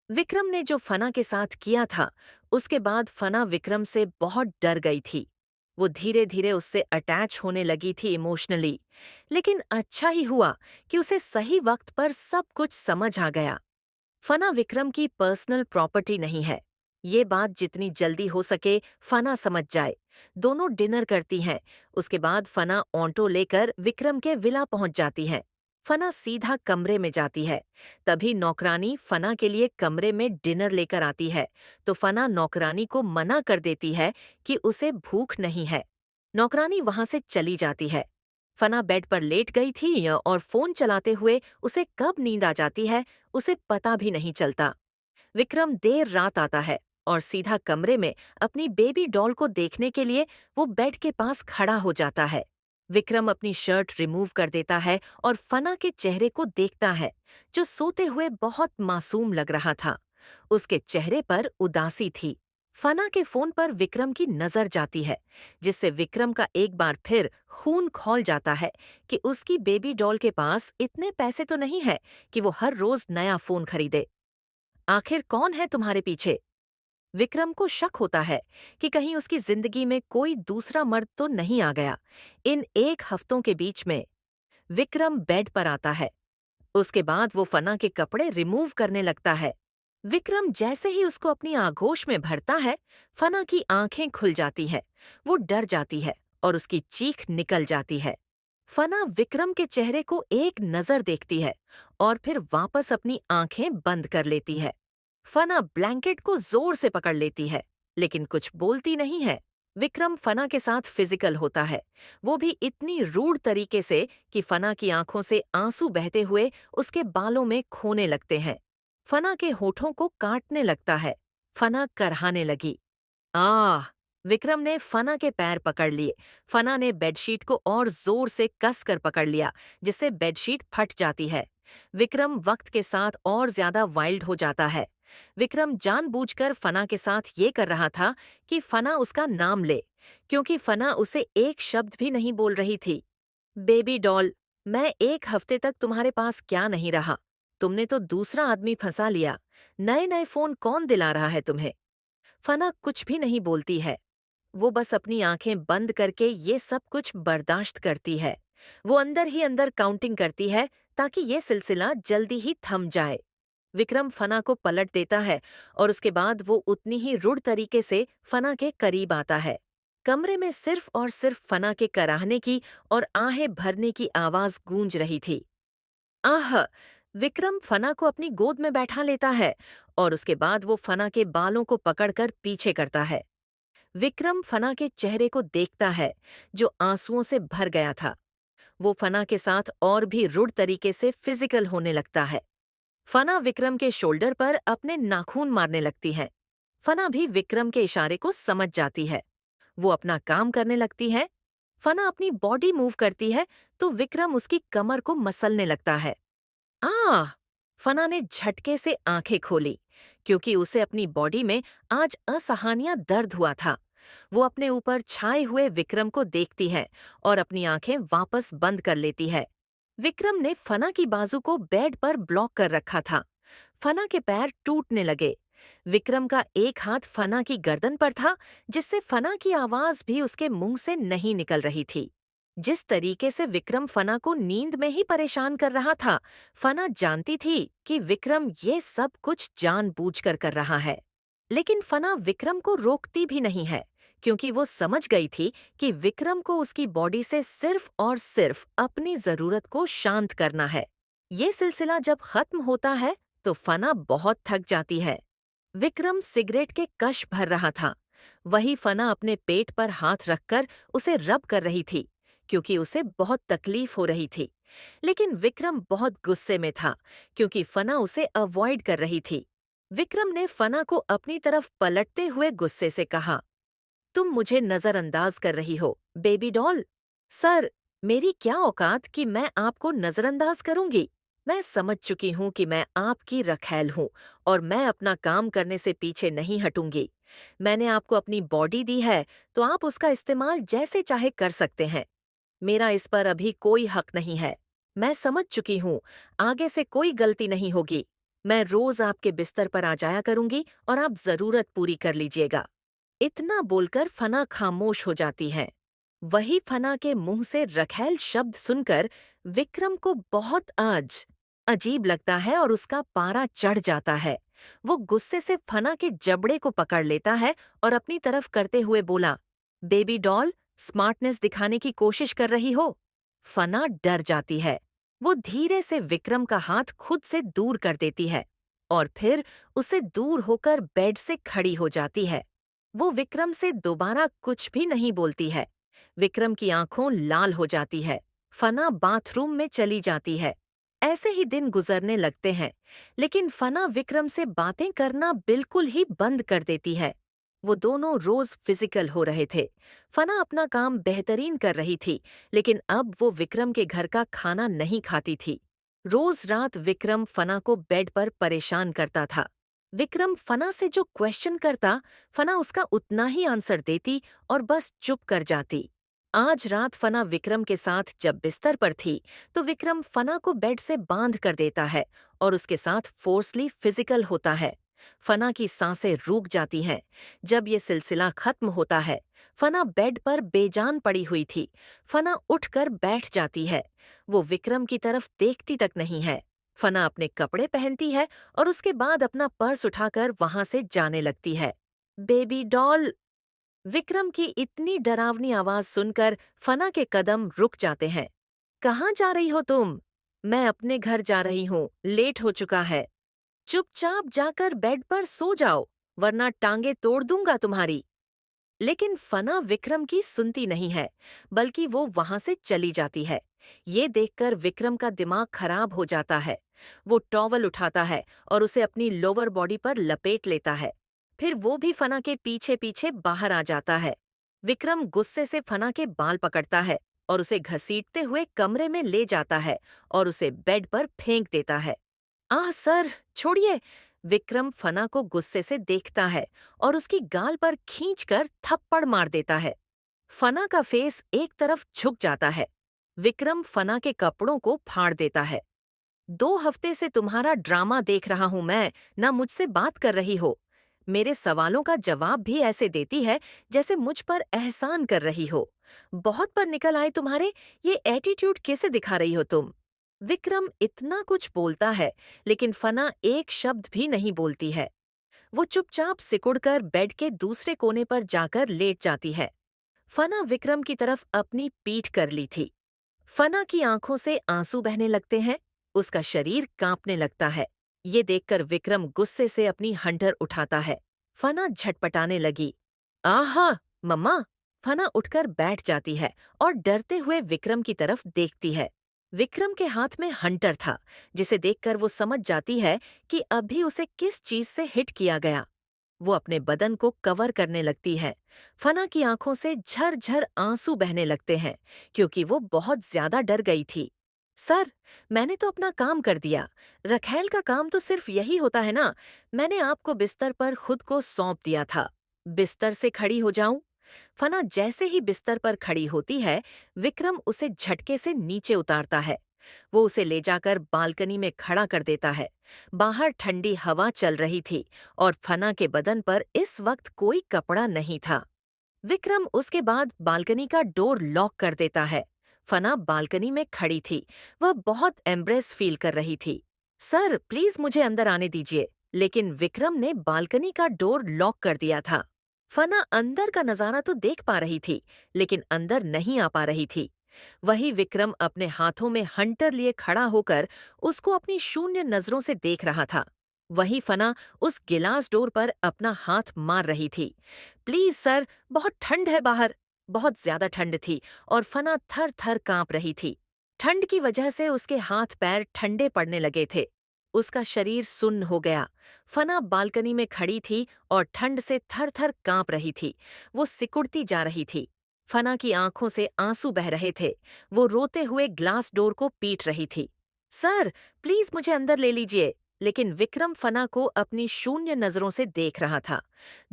विक्रम ने जो फना के साथ किया था, उसके बाद फना विक्रम से बहुत डर गई थी। वो धीरे धीरे उससे अटैच होने लगी थी इमोशनली। लेकिन अच्छा ही हुआ कि उसे सही वक्त पर सब कुछ समझ आ गया। फना विक्रम की पर्सनल प्रॉपर्टी नहीं है। ये बात जितनी जल्दी हो सके फना समझ जाए। दोनों डिनर करती हैं। उसके बाद फना ऑटो लेकर विक्रम के विला पहुंच जाती है। फना सीधा कमरे में जाती है। तभी नौकरानी फना के लिए कमरे में डिनर लेकर आती है, तो फना नौकरानी को मना कर देती है कि उसे भूख नहीं है। नौकरानी वहां से चली जाती है। फना बेड पर लेट गई थी और फोन चलाते हुए उसे कब नींद आ जाती है, उसे पता भी नहीं चलता। विक्रम देर रात आता है और सीधा कमरे में अपनी बेबी डॉल को देखने के लिए वो बेड के पास खड़ा हो जाता है। विक्रम अपनी शर्ट रिमूव कर देता है और फना के चेहरे को देखता है, जो सोते हुए बहुत मासूम लग रहा था। उसके चेहरे पर उदासी थी। फना के फोन पर विक्रम की नजर जाती है, जिससे विक्रम का एक बार फिर खून खौल जाता है कि उसकी बेबी डॉल के पास इतने पैसे तो नहीं है कि वो हर रोज नया फोन खरीदे। आखिर कौन है तुम्हारे पीछे? विक्रम को शक होता है कि कहीं उसकी जिंदगी में कोई दूसरा मर्द तो नहीं आ गया। इन 1 हफ्तों के बीच में विक्रम बेड पर आता है। उसके बाद वो फना के कपड़े रिमूव करने लगता है। विक्रम जैसे ही उसको अपनी आगोश में भरता है, फना की आंखें खुल जाती हैं। वो डर जाती है और उसकी चीख निकल जाती है। फना विक्रम के चेहरे को एक नजर देखती है और फिर वापस अपनी आंखें बंद कर लेती है। फना ब्लैंकेट को जोर से पकड़ लेती है, लेकिन कुछ बोलती नहीं है। विक्रम फना के साथ फिजिकल होता है, वो भी इतनी रूड तरीके से कि फना की आंखों से आंसू बहते हुए उसके बालों में खोने लगते हैं। फना के होठों को काटने लगता है। फना करहाने लगी। आह! विक्रम ने फना के पैर पकड़ लिए। फना ने बेडशीट को और जोर से कस कर पकड़ लिया, जिससे बेडशीट फट जाती है। विक्रम वक्त के साथ और ज्यादा वाइल्ड हो जाता है। विक्रम जानबूझकर फना के साथ ये कर रहा था कि फना उसका नाम ले, क्योंकि फना उसे एक शब्द भी नहीं बोल रही थी। बेबी डॉल, मैं 1 हफ्ते तक तुम्हारे पास क्या नहीं रहा। तुमने तो दूसरा आदमी फंसा लिया। नए नए फोन कौन दिला रहा है तुम्हें? फना कुछ भी नहीं बोलती है। वो बस अपनी आंखें बंद करके ये सब कुछ बर्दाश्त करती है। वो अंदर ही अंदर काउंटिंग करती है ताकि ये सिलसिला जल्दी ही थम जाए। विक्रम फना को पलट देता है और उसके बाद वो उतनी ही रुड़ तरीके से फना के करीब आता है। कमरे में सिर्फ और सिर्फ फना के कराहने की और आहें भरने की आवाज गूंज रही थी। आह! विक्रम फना को अपनी गोद में बैठा लेता है और उसके बाद वो फना के बालों को पकड़कर पीछे करता है। विक्रम फना के चेहरे को देखता है, जो आंसुओं से भर गया था। वो फना के साथ और भी रुड तरीके से फिजिकल होने लगता है। फना विक्रम के शोल्डर पर अपने नाखून मारने लगती है। फना भी विक्रम के इशारे को समझ जाती है। वो अपना काम करने लगती है। फना अपनी बॉडी मूव करती है तो विक्रम उसकी कमर को मसलने लगता है। आह! फना ने झटके से आंखें खोली, क्योंकि उसे अपनी बॉडी में आज असहनीय दर्द हुआ था। वो अपने ऊपर छाए हुए विक्रम को देखती है और अपनी आंखें वापस बंद कर लेती है। विक्रम ने फना की बाजू को बेड पर ब्लॉक कर रखा था। फना के पैर टूटने लगे। विक्रम का एक हाथ फना की गर्दन पर था, जिससे फना की आवाज भी उसके मुंह से नहीं निकल रही थी। जिस तरीके से विक्रम फना को नींद में ही परेशान कर रहा था, फना जानती थी कि विक्रम ये सब कुछ जानबूझकर कर रहा है। लेकिन फना विक्रम को रोकती भी नहीं है, क्योंकि वो समझ गई थी कि विक्रम को उसकी बॉडी से सिर्फ और सिर्फ अपनी जरूरत को शांत करना है। ये सिलसिला जब खत्म होता है तो फना बहुत थक जाती है। विक्रम सिगरेट के कश भर रहा था। वही फना अपने पेट पर हाथ रखकर उसे रब कर रही थी, क्योंकि उसे बहुत तकलीफ हो रही थी। लेकिन विक्रम बहुत गुस्से में था, क्योंकि फना उसे अवॉइड कर रही थी। विक्रम ने फना को अपनी तरफ पलटते हुए गुस्से से कहा, तुम मुझे नजरअंदाज कर रही हो, बेबी डॉल। सर, मेरी क्या औकात कि मैं आपको नजरअंदाज करूंगी। मैं समझ चुकी हूं कि मैं आपकी रखैल हूं और मैं अपना काम करने से पीछे नहीं हटूंगी। मैंने आपको अपनी बॉडी दी है, तो आप उसका इस्तेमाल जैसे चाहे कर सकते हैं। मेरा इस पर अभी कोई हक नहीं है। मैं समझ चुकी हूं, आगे से कोई गलती नहीं होगी। मैं रोज आपके बिस्तर पर आ जाया करूंगी और आप जरूरत पूरी कर लीजिएगा। इतना बोलकर फना खामोश हो जाती है। वही फना के मुंह से रखैल शब्द सुनकर विक्रम को बहुत आज अजीब लगता है और उसका पारा चढ़ जाता है। वो गुस्से से फना के जबड़े को पकड़ लेता है और अपनी तरफ करते हुए बोला, बेबी डॉल, स्मार्टनेस दिखाने की कोशिश कर रही हो। फना डर जाती है। वो धीरे से विक्रम का हाथ खुद से दूर कर देती है और फिर उसे दूर होकर बेड से खड़ी हो जाती है। वो विक्रम से दोबारा कुछ भी नहीं बोलती है। विक्रम की आंखों लाल हो जाती है। फना बाथरूम में चली जाती है। ऐसे ही दिन गुजरने लगते हैं, लेकिन फना विक्रम से बातें करना बिल्कुल ही बंद कर देती है। वो दोनों रोज फिजिकल हो रहे थे। फना अपना काम बेहतरीन कर रही थी, लेकिन अब वो विक्रम के घर का खाना नहीं खाती थी। रोज रात विक्रम फना को बेड पर परेशान करता था। विक्रम फना से जो क्वेश्चन करता, फना उसका उतना ही आंसर देती और बस चुप कर जाती। आज रात फना विक्रम के साथ जब बिस्तर पर थी, तो विक्रम फना को बेड से बांध कर देता है और उसके साथ फोर्सली फिजिकल होता है। फना की सांसें रुक जाती हैं। जब ये सिलसिला खत्म होता है, फना बेड पर बेजान पड़ी हुई थी। फना उठकर बैठ जाती है। वो विक्रम की तरफ देखती तक नहीं है। फना अपने कपड़े पहनती है और उसके बाद अपना पर्स उठाकर वहां से जाने लगती है। Baby doll. विक्रम की इतनी डरावनी आवाज सुनकर फना के कदम रुक जाते हैं। कहाँ जा रही हो तुम? मैं अपने घर जा रही हूँ, लेट हो चुका है। चुपचाप जाकर बेड पर सो जाओ, वरना टांगे तोड़ दूंगा तुम्हारी। लेकिन फना विक्रम की सुनती नहीं है, बल्कि वो वहां से चली जाती है। ये देखकर विक्रम का दिमाग खराब हो जाता है। वो टॉवल उठाता है और उसे अपनी लोअर बॉडी पर लपेट लेता है। फिर वो भी फना के पीछे पीछे बाहर आ जाता है। विक्रम गुस्से से फना के बाल पकड़ता है और उसे घसीटते हुए कमरे में ले जाता है और उसे बेड पर फेंक देता है। आह सर, छोड़िए। विक्रम फना को गुस्से से देखता है और उसकी गाल पर खींचकर थप्पड़ मार देता है। फना का फेस एक तरफ झुक जाता है। विक्रम फना के कपड़ों को फाड़ देता है। 2 हफ्ते से तुम्हारा ड्रामा देख रहा हूं मैं, ना मुझसे बात कर रही हो। मेरे सवालों का जवाब भी ऐसे देती है जैसे मुझ पर एहसान कर रही हो। बहुत पर निकल आए तुम्हारे, ये एटीट्यूड कैसे दिखा रही हो तुम? विक्रम इतना कुछ बोलता है, लेकिन फना एक शब्द भी नहीं बोलती है। वो चुपचाप सिकुड़कर बेड के दूसरे कोने पर जाकर लेट जाती है। फना विक्रम की तरफ अपनी पीठ कर ली थी। फना की आंखों से आंसू बहने लगते हैं। उसका शरीर कांपने लगता है। ये देखकर विक्रम गुस्से से अपनी हंटर उठाता है। फना झटपटाने लगी। आहा! मम्मा, फना उठकर बैठ जाती है और डरते हुए विक्रम की तरफ देखती है। विक्रम के हाथ में हंटर था, जिसे देखकर वो समझ जाती है कि अभी उसे किस चीज से हिट किया गया। वो अपने बदन को कवर करने लगती है। फना की आंखों से झरझर आंसू बहने लगते हैं, क्योंकि वो बहुत ज्यादा डर गई थी। सर, मैंने तो अपना काम कर दिया। रखैल का काम तो सिर्फ यही होता है ना। मैंने आपको बिस्तर पर खुद को सौंप दिया था। बिस्तर से खड़ी हो जाऊं? फना जैसे ही बिस्तर पर खड़ी होती है, विक्रम उसे झटके से नीचे उतारता है। वो उसे ले जाकर बालकनी में खड़ा कर देता है। बाहर ठंडी हवा चल रही थी और फना के बदन पर इस वक्त कोई कपड़ा नहीं था। विक्रम उसके बाद बालकनी का डोर लॉक कर देता है। फना बालकनी में खड़ी थी। वह बहुत एम्ब्रेस फील कर रही थी। सर, प्लीज मुझे अंदर आने दीजिए। लेकिन विक्रम ने बालकनी का डोर लॉक कर दिया था। फना अंदर का नजारा तो देख पा रही थी, लेकिन अंदर नहीं आ पा रही थी। वही विक्रम अपने हाथों में हंटर लिए खड़ा होकर उसको अपनी शून्य नजरों से देख रहा था। वही फना उस गिलास डोर पर अपना हाथ मार रही थी। प्लीज सर, बहुत ठंड है बाहर। बहुत ज्यादा ठंड थी और फना थर थर कांप रही थी। ठंड की वजह से उसके हाथ पैर ठंडे पड़ने लगे थे। उसका शरीर सुन्न हो गया। फना बालकनी में खड़ी थी और ठंड से थर थर कांप रही थी। वो सिकुड़ती जा रही थी। फना की आंखों से आंसू बह रहे थे। वो रोते हुए ग्लास डोर को पीट रही थी। सर, प्लीज मुझे अंदर ले लीजिए। लेकिन विक्रम फना को अपनी शून्य नजरों से देख रहा था।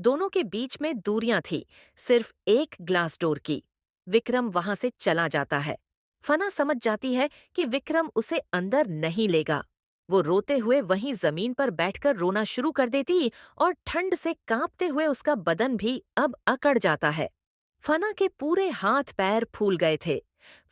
दोनों के बीच में दूरियां थी, सिर्फ एक ग्लास डोर की। विक्रम वहां से चला जाता है। फना समझ जाती है कि विक्रम उसे अंदर नहीं लेगा। वो रोते हुए वहीं जमीन पर बैठकर रोना शुरू कर देती और ठंड से कांपते हुए उसका बदन भी अब अकड़ जाता है। फना के पूरे हाथ पैर फूल गए थे।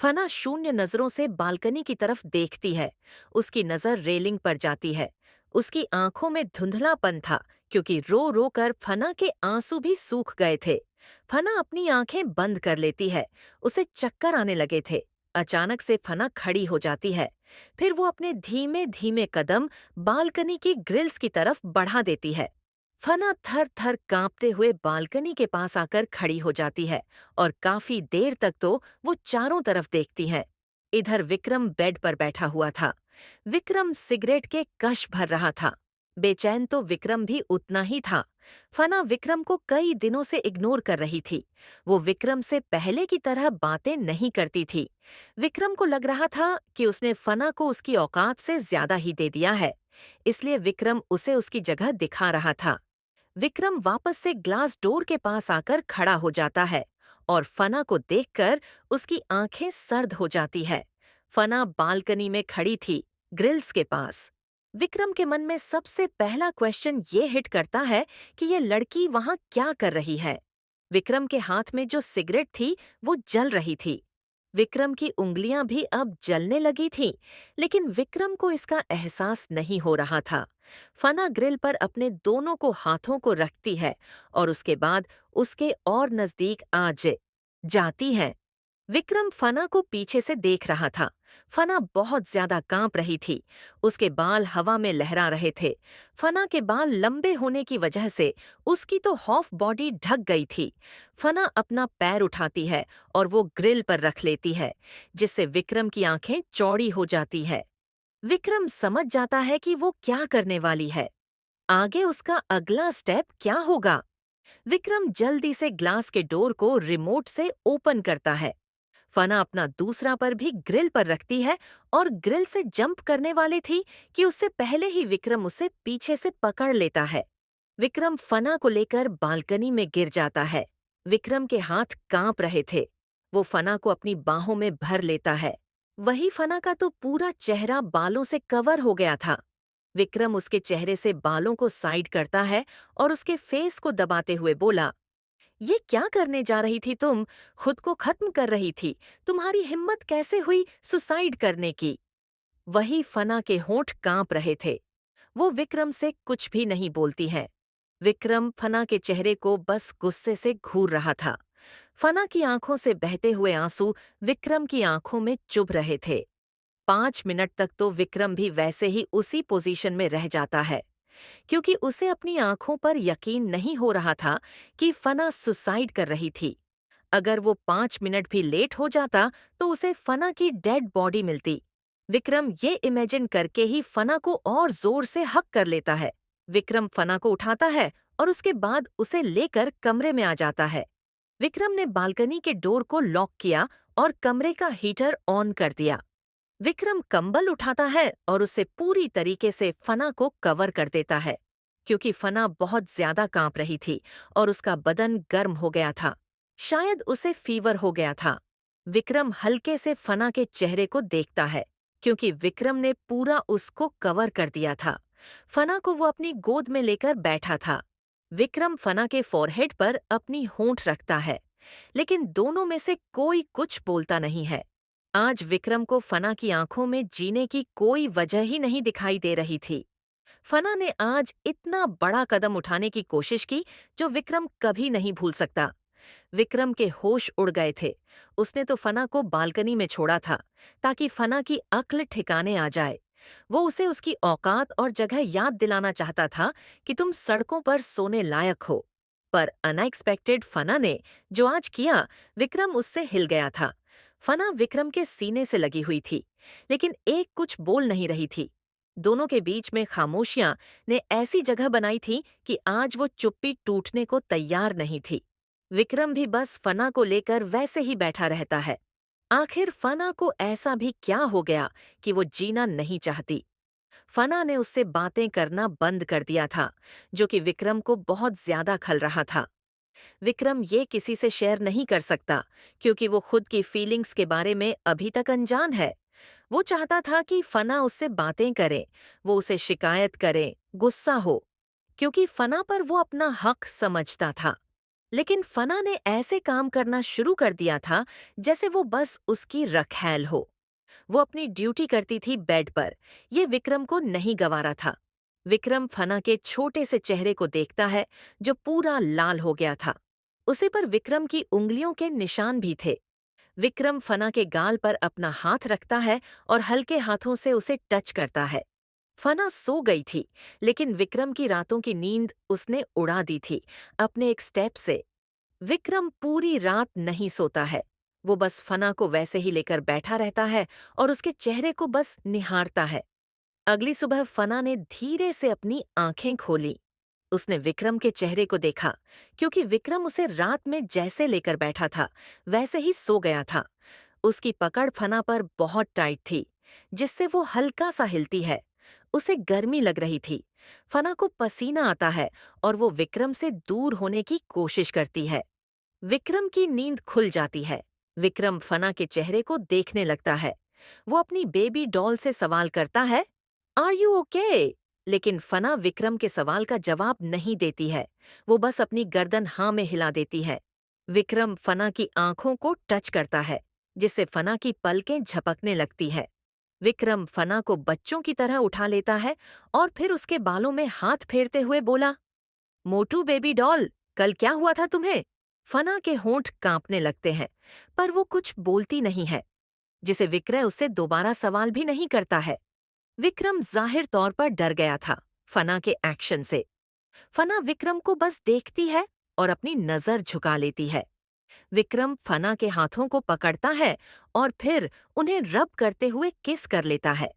फना शून्य नजरों से बालकनी की तरफ देखती है। उसकी नजर रेलिंग पर जाती है। उसकी आंखों में धुंधलापन था, क्योंकि रो रो कर फना के आंसू भी सूख गए थे। फना अपनी आंखें बंद कर लेती है। उसे चक्कर आने लगे थे। अचानक से फना खड़ी हो जाती है। फिर वो अपने धीमे धीमे कदम बालकनी की ग्रिल्स की तरफ बढ़ा देती है। फना थर थर कांपते हुए बालकनी के पास आकर खड़ी हो जाती है और काफी देर तक तो वो चारों तरफ देखती है। इधर विक्रम बेड पर बैठा हुआ था। विक्रम सिगरेट के कश भर रहा था। बेचैन तो विक्रम भी उतना ही था। फना विक्रम को कई दिनों से इग्नोर कर रही थी। वो विक्रम से पहले की तरह बातें नहीं करती थी। विक्रम को लग रहा था कि उसने फना को उसकी औकात से ज्यादा ही दे दिया है। इसलिए विक्रम उसे उसकी जगह दिखा रहा था। विक्रम वापस से ग्लास डोर के पास आकर खड़ा हो जाता है और फना को देखकर उसकी आंखें सर्द हो जाती है। फना बालकनी में खड़ी थी, ग्रिल्स के पास। विक्रम के मन में सबसे पहला क्वेश्चन ये हिट करता है कि ये लड़की वहां क्या कर रही है। विक्रम के हाथ में जो सिगरेट थी वो जल रही थी। विक्रम की उंगलियां भी अब जलने लगी थीं, लेकिन विक्रम को इसका एहसास नहीं हो रहा था। फना ग्रिल पर अपने दोनों को हाथों को रखती है और उसके बाद उसके और नजदीक जाती है। विक्रम फना को पीछे से देख रहा था। फना बहुत ज्यादा कांप रही थी। उसके बाल हवा में लहरा रहे थे। फना के बाल लंबे होने की वजह से उसकी तो हाफ बॉडी ढक गई थी। फना अपना पैर उठाती है और वो ग्रिल पर रख लेती है, जिससे विक्रम की आंखें चौड़ी हो जाती है। विक्रम समझ जाता है कि वो क्या करने वाली है। आगे उसका अगला स्टेप क्या होगा। विक्रम जल्दी से ग्लास के डोर को रिमोट से ओपन करता है। फना अपना दूसरा पर भी ग्रिल पर रखती है और ग्रिल से जंप करने वाली थी कि उससे पहले ही विक्रम उसे पीछे से पकड़ लेता है। विक्रम फना को लेकर बालकनी में गिर जाता है। विक्रम के हाथ कांप रहे थे। वो फना को अपनी बाहों में भर लेता है। वही फना का तो पूरा चेहरा बालों से कवर हो गया था। विक्रम उसके चेहरे से बालों को साइड करता है और उसके फेस को दबाते हुए बोला, ये क्या करने जा रही थी तुम? खुद को खत्म कर रही थी। तुम्हारी हिम्मत कैसे हुई सुसाइड करने की? वही फना के होंठ कांप रहे थे। वो विक्रम से कुछ भी नहीं बोलती है। विक्रम फना के चेहरे को बस गुस्से से घूर रहा था। फना की आंखों से बहते हुए आंसू विक्रम की आंखों में चुभ रहे थे। 5 मिनट तक तो विक्रम भी वैसे ही उसी पोजीशन में रह जाता है। क्योंकि उसे अपनी आंखों पर यकीन नहीं हो रहा था कि फना सुसाइड कर रही थी। अगर वो 5 मिनट भी लेट हो जाता तो उसे फना की डेड बॉडी मिलती। विक्रम ये इमेजिन करके ही फना को और जोर से हक कर लेता है। विक्रम फना को उठाता है और उसके बाद उसे लेकर कमरे में आ जाता है। विक्रम ने बालकनी के डोर को लॉक किया और कमरे का हीटर ऑन कर दिया। विक्रम कंबल उठाता है और उसे पूरी तरीके से फना को कवर कर देता है, क्योंकि फना बहुत ज्यादा कांप रही थी और उसका बदन गर्म हो गया था। शायद उसे फीवर हो गया था। विक्रम हल्के से फना के चेहरे को देखता है, क्योंकि विक्रम ने पूरा उसको कवर कर दिया था। फना को वो अपनी गोद में लेकर बैठा था। विक्रम फना के फोरहेड पर अपनी होंठ रखता है, लेकिन दोनों में से कोई कुछ बोलता नहीं है। आज विक्रम को फना की आंखों में जीने की कोई वजह ही नहीं दिखाई दे रही थी। फना ने आज इतना बड़ा कदम उठाने की कोशिश की जो विक्रम कभी नहीं भूल सकता। विक्रम के होश उड़ गए थे। उसने तो फना को बालकनी में छोड़ा था ताकि फना की अक्ल ठिकाने आ जाए। वो उसे उसकी औकात और जगह याद दिलाना चाहता था कि तुम सड़कों पर सोने लायक हो। पर अनएक्सपेक्टेड फना ने जो आज किया, विक्रम उससे हिल गया था। फना विक्रम के सीने से लगी हुई थी, लेकिन एक कुछ बोल नहीं रही थी। दोनों के बीच में खामोशियां ने ऐसी जगह बनाई थी कि आज वो चुप्पी टूटने को तैयार नहीं थी। विक्रम भी बस फना को लेकर वैसे ही बैठा रहता है। आखिर फना को ऐसा भी क्या हो गया कि वो जीना नहीं चाहती। फना ने उससे बातें करना बंद कर दिया था, जो कि विक्रम को बहुत ज्यादा खल रहा था। विक्रम ये किसी से शेयर नहीं कर सकता, क्योंकि वो खुद की फीलिंग्स के बारे में अभी तक अनजान है। वो चाहता था कि फना उससे बातें करे, वो उसे शिकायत करे, गुस्सा हो, क्योंकि फना पर वो अपना हक समझता था। लेकिन फना ने ऐसे काम करना शुरू कर दिया था जैसे वो बस उसकी रखैल हो। वो अपनी ड्यूटी करती थी बेड पर। ये विक्रम को नहीं गंवारा था। विक्रम फना के छोटे से चेहरे को देखता है, जो पूरा लाल हो गया था। उसे पर विक्रम की उंगलियों के निशान भी थे। विक्रम फना के गाल पर अपना हाथ रखता है और हल्के हाथों से उसे टच करता है। फना सो गई थी, लेकिन विक्रम की रातों की नींद उसने उड़ा दी थी अपने एक स्टेप से। विक्रम पूरी रात नहीं सोता है। वो बस फना को वैसे ही लेकर बैठा रहता है और उसके चेहरे को बस निहारता है। अगली सुबह फना ने धीरे से अपनी आंखें खोली। उसने विक्रम के चेहरे को देखा, क्योंकि विक्रम उसे रात में जैसे लेकर बैठा था वैसे ही सो गया था। उसकी पकड़ फना पर बहुत टाइट थी, जिससे वो हल्का सा हिलती है। उसे गर्मी लग रही थी। फना को पसीना आता है और वो विक्रम से दूर होने की कोशिश करती है। विक्रम की नींद खुल जाती है। विक्रम फना के चेहरे को देखने लगता है। वो अपनी बेबी डॉल से सवाल करता है, आर यू ओके? लेकिन फना विक्रम के सवाल का जवाब नहीं देती है। वो बस अपनी गर्दन हाँ में हिला देती है। विक्रम फना की आंखों को टच करता है, जिससे फना की पलकें झपकने लगती है। विक्रम फना को बच्चों की तरह उठा लेता है और फिर उसके बालों में हाथ फेरते हुए बोला, मोटू बेबी डॉल, कल क्या हुआ था तुम्हें? फना के होंठ कांपने लगते हैं, पर वो कुछ बोलती नहीं है, जिसे विक्रय उससे दोबारा सवाल भी नहीं करता है। विक्रम जाहिर तौर पर डर गया था फना के एक्शन से। फना विक्रम को बस देखती है और अपनी नजर झुका लेती है। विक्रम फना के हाथों को पकड़ता है और फिर उन्हें रब करते हुए किस कर लेता है।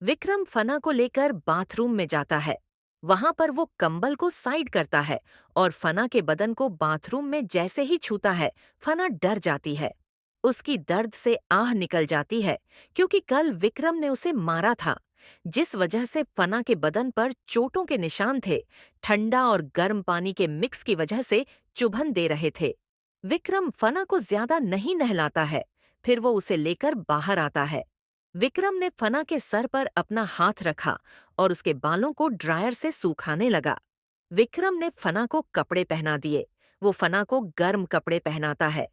विक्रम फना को लेकर बाथरूम में जाता है। वहां पर वो कंबल को साइड करता है और फना के बदन को बाथरूम में जैसे ही छूता है, फना डर जाती है। उसकी दर्द से आह निकल जाती है, क्योंकि कल विक्रम ने उसे मारा था, जिस वजह से फना के बदन पर चोटों के निशान थे। ठंडा और गर्म पानी के मिक्स की वजह से चुभन दे रहे थे। विक्रम फना को ज्यादा नहीं नहलाता है, फिर वो उसे लेकर बाहर आता है। विक्रम ने फना के सर पर अपना हाथ रखा और उसके बालों को ड्रायर से सूखाने लगा। विक्रम ने फना को कपड़े पहना दिए। वो फना को गर्म कपड़े पहनाता है।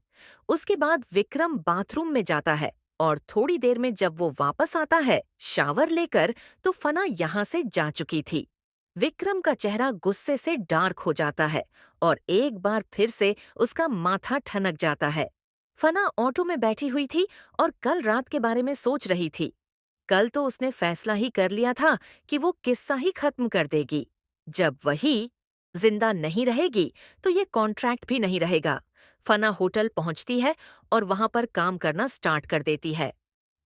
उसके बाद विक्रम बाथरूम में जाता है और थोड़ी देर में जब वो वापस आता है शावर लेकर, तो फना यहाँ से जा चुकी थी। विक्रम का चेहरा गुस्से से डार्क हो जाता है और एक बार फिर से उसका माथा ठनक जाता है। फना ऑटो में बैठी हुई थी और कल रात के बारे में सोच रही थी। कल तो उसने फैसला ही कर लिया था कि वो किस्सा ही खत्म कर देगी। जब वही जिंदा नहीं रहेगी तो ये कॉन्ट्रैक्ट भी नहीं रहेगा। फना होटल पहुंचती है और वहां पर काम करना स्टार्ट कर देती है।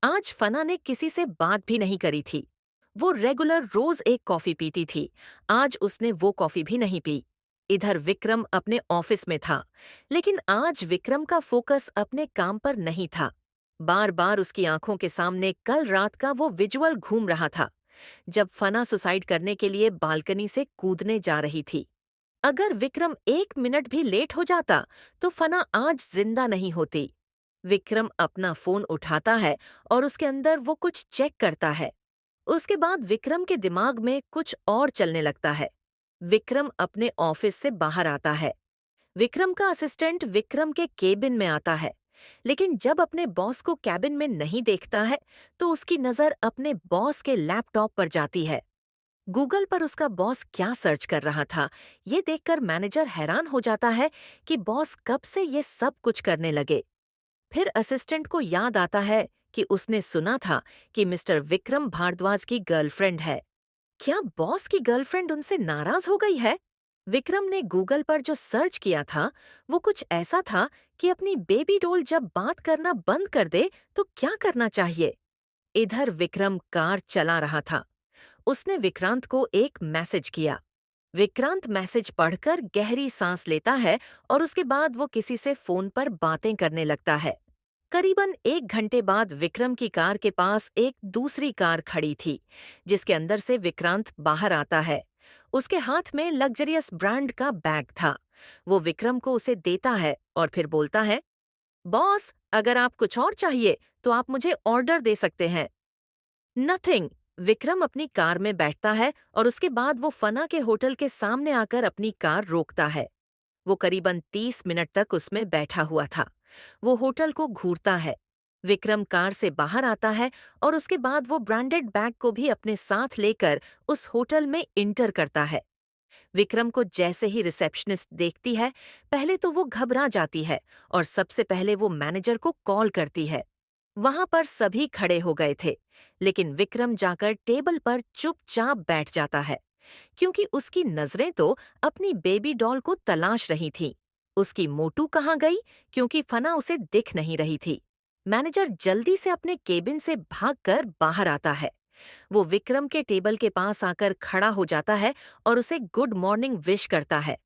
आज फना ने किसी से बात भी नहीं करी थी। वो रेगुलर रोज एक कॉफी पीती थी। आज उसने वो कॉफी भी नहीं पी। इधर विक्रम अपने ऑफिस में था, लेकिन आज विक्रम का फोकस अपने काम पर नहीं था। बार बार उसकी आंखों के सामने कल रात का वो विजुअल घूम रहा था, जब फना सुसाइड करने के लिए बालकनी से कूदने जा रही थी। अगर विक्रम 1 मिनट भी लेट हो जाता तो फना आज जिंदा नहीं होती। विक्रम अपना फोन उठाता है और उसके अंदर वो कुछ चेक करता है। उसके बाद विक्रम के दिमाग में कुछ और चलने लगता है। विक्रम अपने ऑफिस से बाहर आता है। विक्रम का असिस्टेंट विक्रम के केबिन में आता है, लेकिन जब अपने बॉस को कैबिन में नहीं देखता है तो उसकी नजर अपने बॉस के लैपटॉप पर जाती है। गूगल पर उसका बॉस क्या सर्च कर रहा था, ये देखकर मैनेजर हैरान हो जाता है कि बॉस कब से ये सब कुछ करने लगे। फिर असिस्टेंट को याद आता है कि उसने सुना था कि मिस्टर विक्रम भारद्वाज की गर्लफ्रेंड है। क्या बॉस की गर्लफ्रेंड उनसे नाराज हो गई है? विक्रम ने गूगल पर जो सर्च किया था वो कुछ ऐसा था कि अपनी बेबी डॉल जब बात करना बंद कर दे तो क्या करना चाहिए। इधर विक्रम कार चला रहा था। उसने विक्रांत को एक मैसेज किया। विक्रांत मैसेज पढ़कर गहरी सांस लेता है और उसके बाद वो किसी से फोन पर बातें करने लगता है। करीबन 1 घंटे बाद विक्रम की कार के पास एक दूसरी कार खड़ी थी, जिसके अंदर से विक्रांत बाहर आता है। उसके हाथ में लग्जरियस ब्रांड का बैग था। वो विक्रम को उसे देता है और फिर बोलता है, बॉस, अगर आप कुछ और चाहिए तो आप मुझे ऑर्डर दे सकते हैं। नथिंग। विक्रम अपनी कार में बैठता है और उसके बाद वो फना के होटल के सामने आकर अपनी कार रोकता है। वो करीबन 30 मिनट तक उसमें बैठा हुआ था। वो होटल को घूरता है। विक्रम कार से बाहर आता है और उसके बाद वो ब्रांडेड बैग को भी अपने साथ लेकर उस होटल में इंटर करता है। विक्रम को जैसे ही रिसेप्शनिस्ट देखती है, पहले तो वो घबरा जाती है और सबसे पहले वो मैनेजर को कॉल करती है। वहां पर सभी खड़े हो गए थे, लेकिन विक्रम जाकर टेबल पर चुपचाप बैठ जाता है, क्योंकि उसकी नजरें तो अपनी बेबी डॉल को तलाश रही थीं। उसकी मोटू कहाँ गई, क्योंकि फना उसे दिख नहीं रही थी। मैनेजर जल्दी से अपने केबिन से भागकर बाहर आता है। वो विक्रम के टेबल के पास आकर खड़ा हो जाता है और उसे गुड मॉर्निंग विश करता है।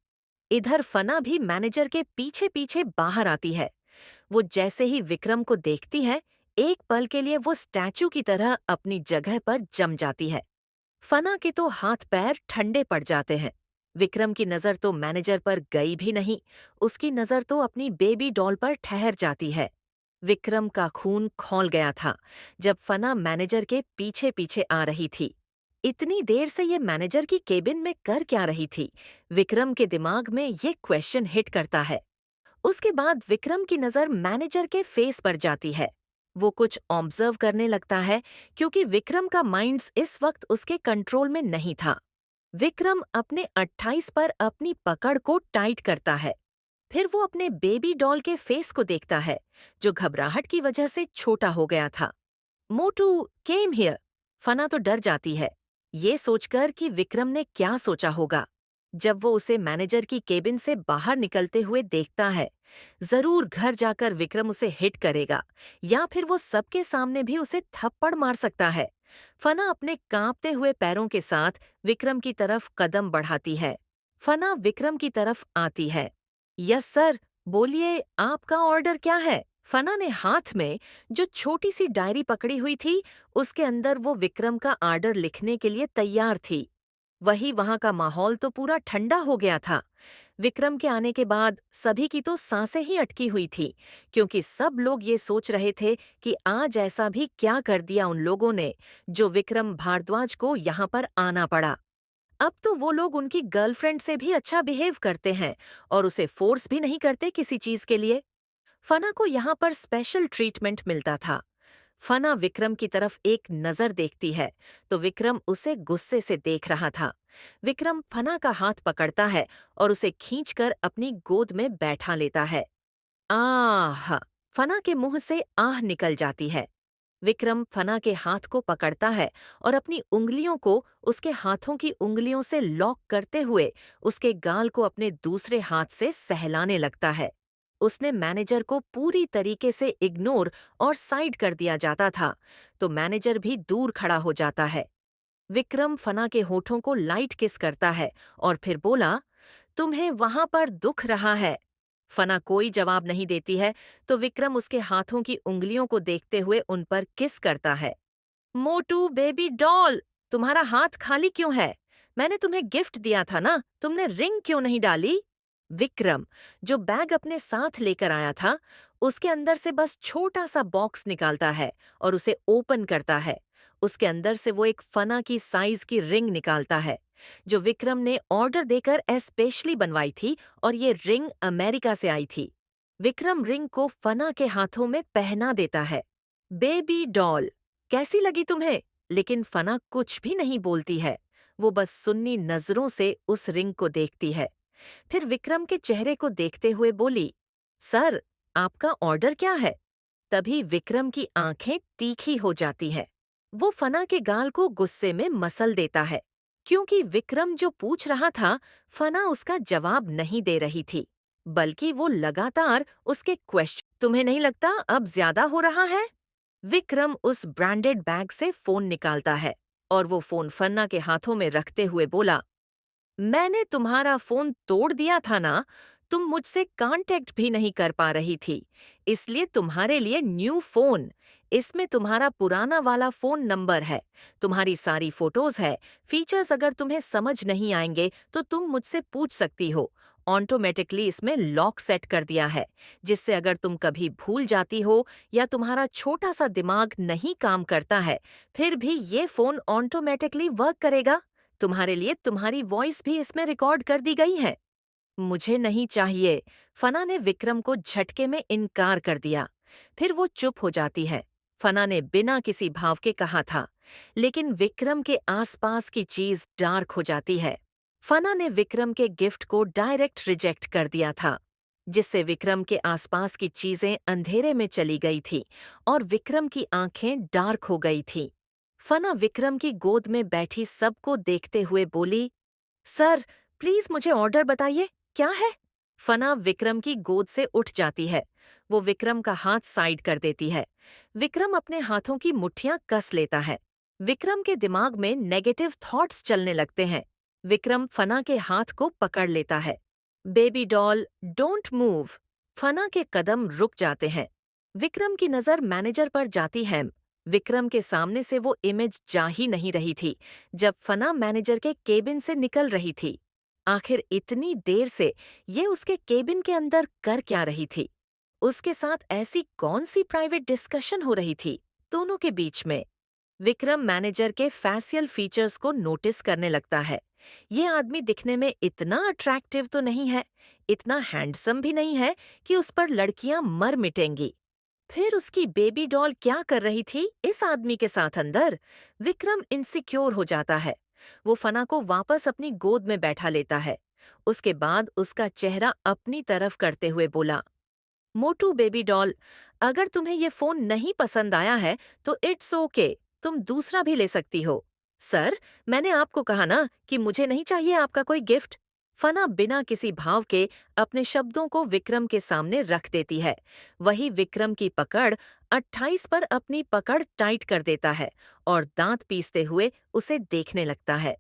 इधर फना भी मैनेजर के पीछे पीछे बाहर आती है। वो जैसे ही विक्रम को देखती है, एक पल के लिए वो स्टैचू की तरह अपनी जगह पर जम जाती है। फना के तो हाथ पैर ठंडे पड़ जाते हैं। विक्रम की नजर तो मैनेजर पर गई भी नहीं, उसकी नजर तो अपनी बेबी डॉल पर ठहर जाती है। विक्रम का खून खौल गया था जब फना मैनेजर के पीछे पीछे आ रही थी। इतनी देर से ये मैनेजर की केबिन में कर क्या रही थी? विक्रम के दिमाग में ये क्वेश्चन हिट करता है। उसके बाद विक्रम की नजर मैनेजर के फेस पर जाती है। वो कुछ ऑब्जर्व करने लगता है, क्योंकि विक्रम का माइंड्स इस वक्त उसके कंट्रोल में नहीं था। विक्रम अपने 28 पर अपनी पकड़ को टाइट करता है। फिर वो अपने बेबी डॉल के फेस को देखता है, जो घबराहट की वजह से छोटा हो गया था। मोटू केम हियर। फना तो डर जाती है, ये सोचकर कि विक्रम ने क्या सोचा होगा। जब वो उसे मैनेजर की केबिन से बाहर निकलते हुए देखता है, जरूर घर जाकर विक्रम उसे हिट करेगा या फिर वो सबके सामने भी उसे थप्पड़ मार सकता है। फना अपने कांपते हुए पैरों के साथ विक्रम की तरफ कदम बढ़ाती है। फना विक्रम की तरफ आती है। यस सर, बोलिए, आपका ऑर्डर क्या है? फना ने हाथ में जो छोटी सी डायरी पकड़ी हुई थी, उसके अंदर वो विक्रम का ऑर्डर लिखने के लिए तैयार थी। वही वहां का माहौल तो पूरा ठंडा हो गया था। विक्रम के आने के बाद सभी की तो सांसें ही अटकी हुई थी, क्योंकि सब लोग ये सोच रहे थे कि आज ऐसा भी क्या कर दिया उन लोगों ने, जो विक्रम भारद्वाज को यहाँ पर आना पड़ा। अब तो वो लोग उनकी गर्लफ्रेंड से भी अच्छा बिहेव करते हैं और उसे फोर्स भी नहीं करते किसी चीज के लिए। फना को यहाँ पर स्पेशल ट्रीटमेंट मिलता था। फना विक्रम की तरफ एक नजर देखती है तो विक्रम उसे गुस्से से देख रहा था। विक्रम फना का हाथ पकड़ता है और उसे खींचकर अपनी गोद में बैठा लेता है। आह! फना के मुंह से आह निकल जाती है। विक्रम फना के हाथ को पकड़ता है और अपनी उंगलियों को उसके हाथों की उंगलियों से लॉक करते हुए उसके गाल को अपने दूसरे हाथ से सहलाने लगता है। उसने मैनेजर को पूरी तरीके से इग्नोर और साइड कर दिया जाता था, तो मैनेजर भी दूर खड़ा हो जाता है। विक्रम फना के होठों को लाइट किस करता है और फिर बोला, तुम्हें वहां पर दुख रहा है। फना कोई जवाब नहीं देती है, तो विक्रम उसके हाथों की उंगलियों को देखते हुए उन पर किस करता है। मोटू बेबी डॉल, तुम्हारा हाथ खाली क्यों है? मैंने तुम्हें गिफ्ट दिया था ना, तुमने रिंग क्यों नहीं डाली? विक्रम, जो बैग अपने साथ लेकर आया था, उसके अंदर से बस छोटा सा बॉक्स निकालता है और उसे ओपन करता है। उसके अंदर से वो एक फना की साइज की रिंग निकालता है, जो विक्रम ने ऑर्डर देकर स्पेशली बनवाई थी, और ये रिंग अमेरिका से आई थी। विक्रम रिंग को फना के हाथों में पहना देता है। बेबी डॉल, कैसी लगी तुम्हें? लेकिन फना कुछ भी नहीं बोलती है। वो बस सुन्नी नजरों से उस रिंग को देखती है। फिर विक्रम के चेहरे को देखते हुए बोली, सर, आपका ऑर्डर क्या है? तभी विक्रम की आंखें तीखी हो जाती हैं। वो फना के गाल को गुस्से में मसल देता है, क्योंकि विक्रम जो पूछ रहा था, फना उसका जवाब नहीं दे रही थी, बल्कि वो लगातार उसके क्वेश्चन। तुम्हें नहीं लगता अब ज्यादा हो रहा है? विक्रम उस ब्रांडेड बैग से फोन निकालता है और वो फोन फन्ना के हाथों में रखते हुए बोला, मैंने तुम्हारा फोन तोड़ दिया था ना, तुम मुझसे कांटेक्ट भी नहीं कर पा रही थी, इसलिए तुम्हारे लिए न्यू फोन। इसमें तुम्हारा पुराना वाला फोन नंबर है, तुम्हारी सारी फोटोज है, फीचर्स अगर तुम्हें समझ नहीं आएंगे तो तुम मुझसे पूछ सकती हो। ऑटोमेटिकली इसमें लॉक सेट कर दिया है, जिससे अगर तुम कभी भूल जाती हो या तुम्हारा छोटा सा दिमाग नहीं काम करता है, फिर भी ये फोन ऑटोमेटिकली वर्क करेगा। तुम्हारे लिए तुम्हारी वॉइस भी इसमें रिकॉर्ड कर दी गई है। मुझे नहीं चाहिए, फना ने विक्रम को झटके में इनकार कर दिया। फिर वो चुप हो जाती है। फना ने बिना किसी भाव के कहा था, लेकिन विक्रम के आसपास की चीज डार्क हो जाती है। फना ने विक्रम के गिफ्ट को डायरेक्ट रिजेक्ट कर दिया था, जिससे विक्रम के आसपास की चीजें अंधेरे में चली गई थी और विक्रम की आंखें डार्क हो गई थीं। फना विक्रम की गोद में बैठी सबको देखते हुए बोली, सर, प्लीज मुझे ऑर्डर बताइए, क्या है? फना विक्रम की गोद से उठ जाती है। वो विक्रम का हाथ साइड कर देती है। विक्रम अपने हाथों की मुट्ठियां कस लेता है। विक्रम के दिमाग में नेगेटिव थॉट्स चलने लगते हैं। विक्रम फना के हाथ को पकड़ लेता है। Baby doll, don't move. फना के कदम रुक जाते हैं। विक्रम की नजर मैनेजर पर जाती है। विक्रम के सामने से वो इमेज जा ही नहीं रही थी, जब फना मैनेजर के केबिन से निकल रही थी। आखिर इतनी देर से ये उसके केबिन के अंदर कर क्या रही थी? उसके साथ ऐसी कौन सी प्राइवेट डिस्कशन हो रही थी दोनों के बीच में? विक्रम मैनेजर के फैशियल फीचर्स को नोटिस करने लगता है। ये आदमी दिखने में इतना अट्रैक्टिव तो नहीं है, इतना हैंडसम भी नहीं है कि उस पर लड़कियां मर मिटेंगी। फिर उसकी बेबी डॉल क्या कर रही थी इस आदमी के साथ अंदर? विक्रम इनसिक्योर हो जाता है। वो फना को वापस अपनी गोद में बैठा लेता है। उसके बाद उसका चेहरा अपनी तरफ करते हुए बोला, मोटू बेबी डॉल, अगर तुम्हें ये फोन नहीं पसंद आया है तो इट्स ओके, तुम दूसरा भी ले सकती हो। सर, मैंने आपको कहा ना कि मुझे नहीं चाहिए आपका कोई गिफ्ट। फना बिना किसी भाव के अपने शब्दों को विक्रम के सामने रख देती है। वही विक्रम की पकड़ 28 पर अपनी पकड़ टाइट कर देता है और दांत पीसते हुए उसे देखने लगता है।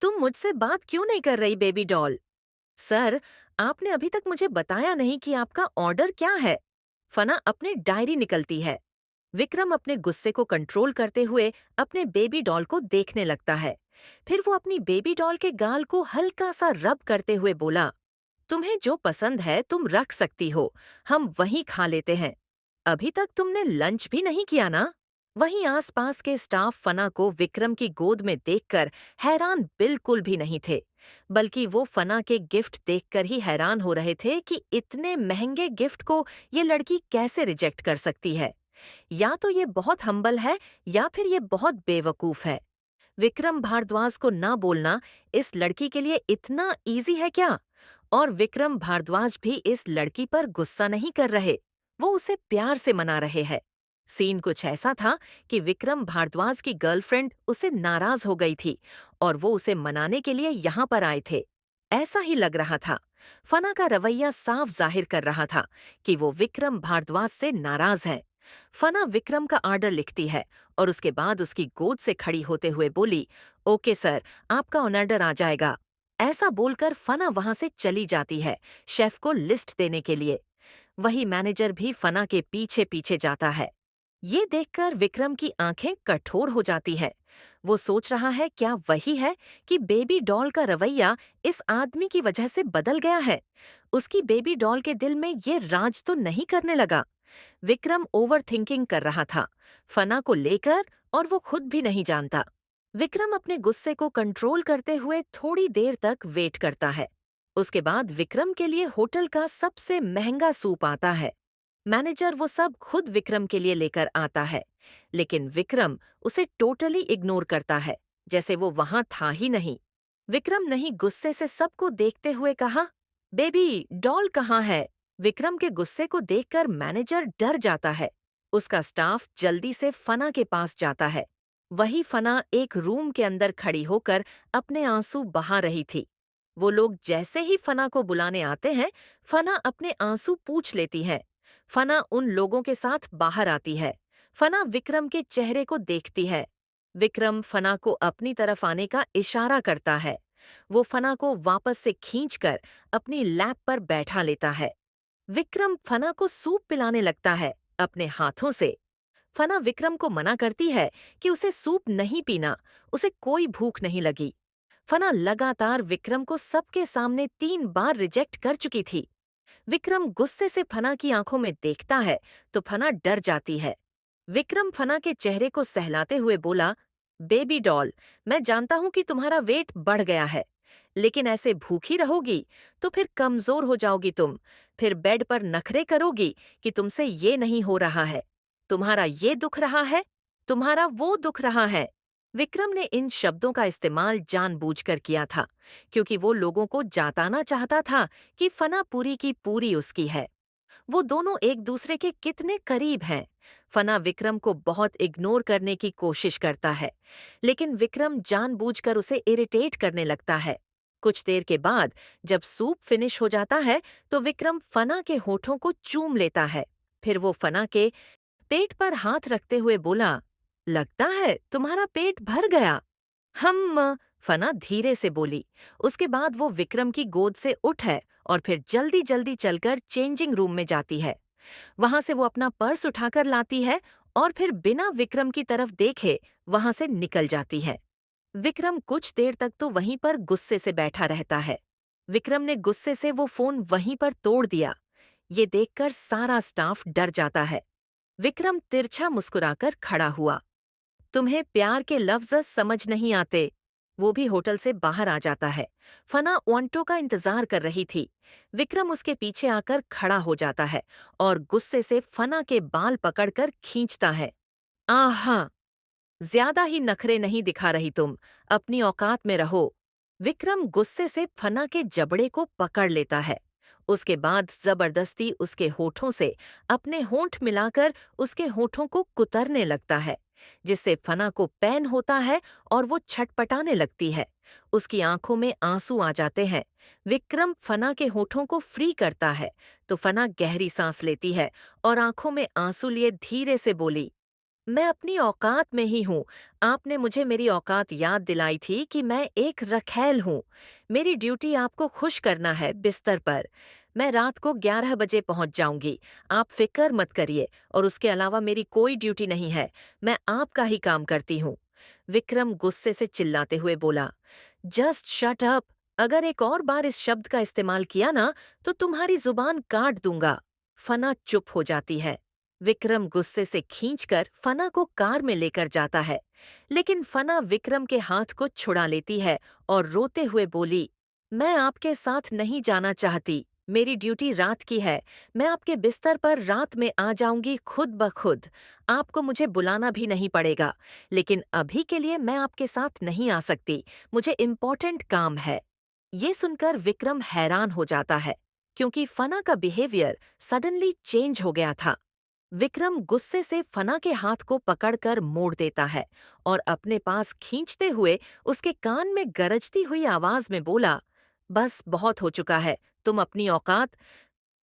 तुम मुझसे बात क्यों नहीं कर रही बेबी डॉल? सर, आपने अभी तक मुझे बताया नहीं कि आपका ऑर्डर क्या है। फना अपनी डायरी निकलती है। विक्रम अपने गुस्से को कंट्रोल करते हुए अपने बेबी डॉल को देखने लगता है। फिर वो अपनी बेबी डॉल के गाल को हल्का सा रब करते हुए बोला, तुम्हें जो पसंद है तुम रख सकती हो, हम वहीं खा लेते हैं। अभी तक तुमने लंच भी नहीं किया ना? वहीं आसपास के स्टाफ फना को विक्रम की गोद में देखकर हैरान बिल्कुल भी नहीं थे, बल्कि वो फना के गिफ्ट देखकर ही हैरान हो रहे थे कि इतने महंगे गिफ्ट को ये लड़की कैसे रिजेक्ट कर सकती है। या तो ये बहुत हम्बल है या फिर ये बहुत बेवकूफ है। विक्रम भारद्वाज को ना बोलना इस लड़की के लिए इतना इजी है क्या? और विक्रम भारद्वाज भी इस लड़की पर गुस्सा नहीं कर रहे, वो उसे प्यार से मना रहे हैं। सीन कुछ ऐसा था कि विक्रम भारद्वाज की गर्लफ्रेंड उससे नाराज हो गई थी और वो उसे मनाने के लिए यहाँ पर आए थे। ऐसा ही लग रहा था। फना का रवैया साफ जाहिर कर रहा था कि वो विक्रम भारद्वाज से नाराज है। फना विक्रम का ऑर्डर लिखती है और उसके बाद उसकी गोद से खड़ी होते हुए बोली, ओके सर, आपका ऑर्डर आ जाएगा। ऐसा बोलकर फना वहां से चली जाती है शेफ को लिस्ट देने के लिए। वही मैनेजर भी फना के पीछे पीछे जाता है। ये देखकर विक्रम की आंखें कठोर हो जाती है। वो सोच रहा है क्या वही है कि बेबी डॉल का रवैया इस आदमी की वजह से बदल गया है। उसकी बेबी डॉल के दिल में ये राज तो नहीं करने लगा। विक्रम ओवर थिंकिंग कर रहा था, फना को लेकर, और वो खुद भी नहीं जानता। विक्रम अपने गुस्से को कंट्रोल करते हुए थोड़ी देर तक वेट करता है। उसके बाद विक्रम के लिए होटल का सबसे महंगा सूप आता है। मैनेजर वो सब खुद विक्रम के लिए लेकर आता है, लेकिन विक्रम उसे टोटली इग्नोर करता है, जैसे वो वहां था ही नहीं। विक्रम नहीं गुस्से से सबको देखते हुए कहा, बेबी डॉल कहाँ है? विक्रम के गुस्से को देखकर मैनेजर डर जाता है। उसका स्टाफ जल्दी से फना के पास जाता है। वही फना एक रूम के अंदर खड़ी होकर अपने आंसू बहा रही थी। वो लोग जैसे ही फना को बुलाने आते हैं, फना अपने आंसू पूछ लेती है। फना उन लोगों के साथ बाहर आती है। फना विक्रम के चेहरे को देखती है। विक्रम फना को अपनी तरफ आने का इशारा करता है। वो फना को वापस से खींचकर अपनी लैप पर बैठा लेता है। विक्रम फना को सूप पिलाने लगता है अपने हाथों से। फना विक्रम को मना करती है कि उसे सूप नहीं पीना, उसे कोई भूख नहीं लगी। फना लगातार विक्रम को सबके सामने 3 बार रिजेक्ट कर चुकी थी। विक्रम गुस्से से फना की आंखों में देखता है तो फना डर जाती है। विक्रम फना के चेहरे को सहलाते हुए बोला, बेबी डॉल, मैं जानता हूं कि तुम्हारा वेट बढ़ गया है, लेकिन ऐसे भूखी रहोगी तो फिर कमजोर हो जाओगी तुम। फिर बेड पर नखरे करोगी कि तुमसे ये नहीं हो रहा है, तुम्हारा ये दुख रहा है, तुम्हारा वो दुख रहा है। विक्रम ने इन शब्दों का इस्तेमाल जानबूझकर किया था, क्योंकि वो लोगों को जताना चाहता था कि फना पूरी की पूरी उसकी है। वो दोनों एक दूसरे के कितने करीब हैं। फना विक्रम को बहुत इग्नोर करने की कोशिश करता है, लेकिन विक्रम जानबूझकर उसे इरिटेट करने लगता है। कुछ देर के बाद जब सूप फिनिश हो जाता है तो विक्रम फना के होठों को चूम लेता है। फिर वो फना के पेट पर हाथ रखते हुए बोला, लगता है तुम्हारा पेट भर गया। फना धीरे से बोली। उसके बाद वो विक्रम की गोद से उठे और फिर जल्दी जल्दी चलकर चेंजिंग रूम में जाती है। वहां से वो अपना पर्स उठाकर लाती है और फिर बिना विक्रम की तरफ देखे वहां से निकल जाती है। विक्रम कुछ देर तक तो वहीं पर गुस्से से बैठा रहता है। विक्रम ने गुस्से से वो फोन वहीं पर तोड़ दिया। ये देखकर सारा स्टाफ डर जाता है। विक्रम तिरछा मुस्कुराकर खड़ा हुआ। तुम्हें प्यार के लफ्ज़ समझ नहीं आते। वो भी होटल से बाहर आ जाता है। फना ऑन्टो का इंतजार कर रही थी। विक्रम उसके पीछे आकर खड़ा हो जाता है और गुस्से से फना के बाल पकड़कर खींचता है। आहा! ज्यादा ही नखरे नहीं दिखा रही तुम, अपनी औकात में रहो। विक्रम गुस्से से फना के जबड़े को पकड़ लेता है। उसके बाद जबरदस्ती उसके होठों से अपने होंठ मिलाकर उसके होठों को कुतरने लगता है, जिससे फना को पैन होता है और वो छटपटाने लगती है। उसकी आंखों में आंसू आ जाते हैं। विक्रम फना के होठों को फ्री करता है तो फना गहरी सांस लेती है और आंखों में आंसू लिए धीरे से बोली, मैं अपनी औकात में ही हूँ। आपने मुझे मेरी औकात याद दिलाई थी कि मैं एक रखैल हूँ। मेरी ड्यूटी आपको खुश करना है बिस्तर पर। मैं रात को 11 बजे पहुँच जाऊंगी। आप फिक्र मत करिए और उसके अलावा मेरी कोई ड्यूटी नहीं है। मैं आपका ही काम करती हूँ। विक्रम गुस्से से चिल्लाते हुए बोला, जस्ट शट अप। अगर एक और बार इस शब्द का इस्तेमाल किया ना तो तुम्हारी जुबान काट दूंगा। फना चुप हो जाती है। विक्रम गुस्से से खींचकर फना को कार में लेकर जाता है, लेकिन फना विक्रम के हाथ को छुड़ा लेती है और रोते हुए बोली, मैं आपके साथ नहीं जाना चाहती। मेरी ड्यूटी रात की है। मैं आपके बिस्तर पर रात में आ जाऊंगी खुद ब खुद। आपको मुझे बुलाना भी नहीं पड़ेगा, लेकिन अभी के लिए मैं आपके साथ नहीं आ सकती। मुझे इम्पोर्टेंट काम है। ये सुनकर विक्रम हैरान हो जाता है, क्योंकि फना का बिहेवियर सडनली चेंज हो गया था। विक्रम गुस्से से फना के हाथ को पकड़कर मोड़ देता है और अपने पास खींचते हुए उसके कान में गरजती हुई आवाज में बोला, बस बहुत हो चुका है, तुम अपनी औकात।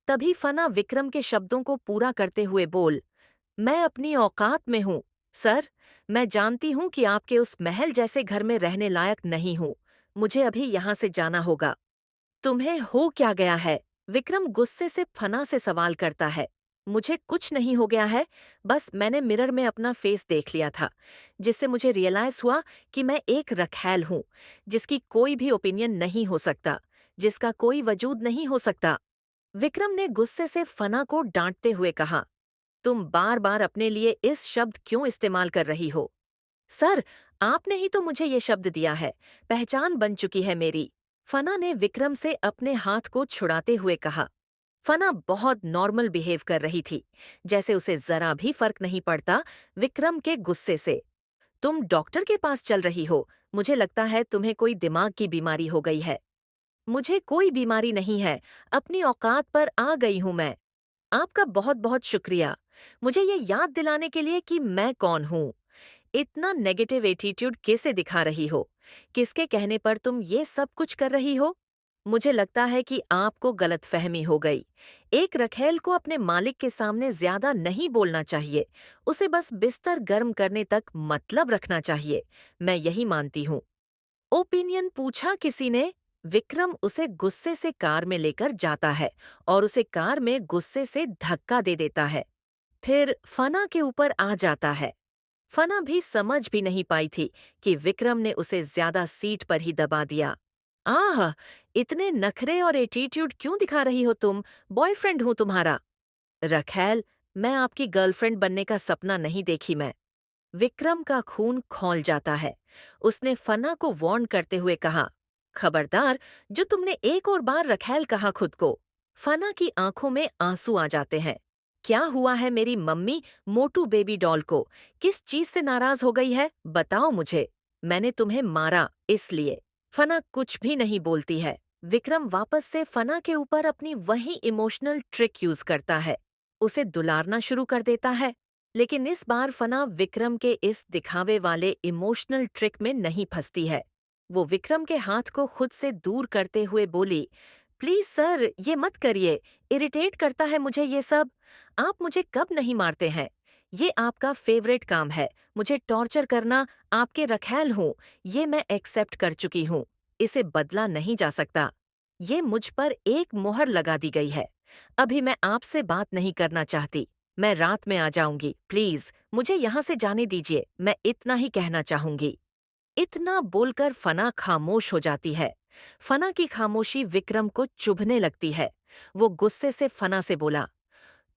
तभी फना विक्रम के शब्दों को पूरा करते हुए बोल, मैं अपनी औकात में हूँ। सर, मैं जानती हूँ कि आपके उस महल जैसे घर में रहने लायक नहीं हूँ। मुझे अभी यहाँ से जाना होगा। तुम्हें हो क्या गया है? विक्रम गुस्से से फना से सवाल करता है। मुझे कुछ नहीं हो गया है, बस मैंने मिरर में अपना फेस देख लिया था, जिससे मुझे रियलाइज हुआ कि मैं एक रखैल हूँ, जिसकी कोई भी ओपिनियन नहीं हो सकता, जिसका कोई वजूद नहीं हो सकता। विक्रम ने गुस्से से फना को डांटते हुए कहा, तुम बार बार अपने लिए इस शब्द क्यों इस्तेमाल कर रही हो? सर, आपने ही तो मुझे ये शब्द दिया है, पहचान बन चुकी है मेरी। फना ने विक्रम से अपने हाथ को छुड़ाते हुए कहा। फना बहुत नॉर्मल बिहेव कर रही थी, जैसे उसे जरा भी फर्क नहीं पड़ता विक्रम के गुस्से से। तुम डॉक्टर के पास चल रही हो, मुझे लगता है तुम्हें कोई दिमाग की बीमारी हो गई है। मुझे कोई बीमारी नहीं है, अपनी औकात पर आ गई हूं मैं। आपका बहुत बहुत शुक्रिया, मुझे ये याद दिलाने के लिए कि मैं कौन हूँ। इतना नेगेटिव एटीट्यूड कैसे दिखा रही हो? किसके कहने पर तुम ये सब कुछ कर रही हो? मुझे लगता है कि आपको गलतफहमी हो गई। एक रखेल को अपने मालिक के सामने ज्यादा नहीं बोलना चाहिए, उसे बस बिस्तर गर्म करने तक मतलब रखना चाहिए। मैं यही मानती हूँ। ओपिनियन पूछा किसी ने? विक्रम उसे गुस्से से कार में लेकर जाता है और उसे कार में गुस्से से धक्का दे देता है। फिर फना के ऊपर आ जाता है। फना भी समझ भी नहीं पाई थी कि विक्रम ने उसे ज्यादा सीट पर ही दबा दिया। आह, इतने नखरे और एटीट्यूड क्यों दिखा रही हो तुम? बॉयफ्रेंड हूं तुम्हारा। रखैल, मैं आपकी गर्लफ्रेंड बनने का सपना नहीं देखी मैं। विक्रम का खून खौल जाता है। उसने फना को वार्न करते हुए कहा, खबरदार, जो तुमने एक और बार रखैल कहा खुद को। फना की आंखों में आंसू आ जाते हैं। क्या हुआ है मेरी मम्मी मोटू बेबी डॉल को? किस चीज से नाराज हो गई है? बताओ मुझे। मैंने तुम्हें मारा इसलिए। फना कुछ भी नहीं बोलती है। विक्रम वापस से फना के ऊपर अपनी वही इमोशनल ट्रिक यूज करता है। उसे दुलारना शुरू कर देता है। लेकिन इस बार फना विक्रम के इस दिखावे वाले इमोशनल ट्रिक में नहीं फंसती है। वो विक्रम के हाथ को खुद से दूर करते हुए बोली, प्लीज सर, ये मत करिए, इरिटेट करता है मुझे ये सब। आप मुझे कब नहीं मारते हैं? ये आपका फेवरेट काम है, मुझे टॉर्चर करना। आपके रखैल हूँ, ये मैं एक्सेप्ट कर चुकी हूँ। इसे बदला नहीं जा सकता। ये मुझ पर एक मोहर लगा दी गई है। अभी मैं आपसे बात नहीं करना चाहती। मैं रात में आ जाऊंगी, प्लीज मुझे यहाँ से जाने दीजिए, मैं इतना ही कहना चाहूंगी। इतना बोलकर फना खामोश हो जाती है। फना की खामोशी विक्रम को चुभने लगती है। वो गुस्से से फना से बोला,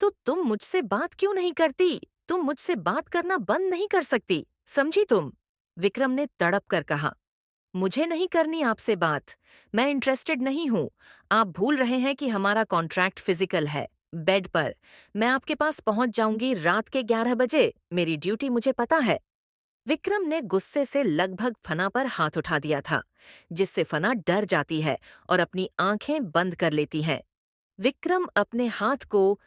तो तुम मुझसे बात क्यों नहीं करती? तुम मुझसे बात करना बंद नहीं कर सकती, समझी तुम? विक्रम ने तड़प कर कहा, मुझे नहीं करनी आपसे बात। मैं इंटरेस्टेड नहीं हूँ। आप भूल रहे हैं कि हमारा कॉन्ट्रैक्ट फिजिकल है, बेड पर। मैं आपके पास पहुंच जाऊंगी रात के 11 बजे। मेरी ड्यूटी मुझे पता है। विक्रम ने गुस्से से लगभग फना पर हाथ उठा दिया था, जिससे फना डर जाती है और अपनी आंखें बंद कर लेती है। विक्रम अपने हाथ को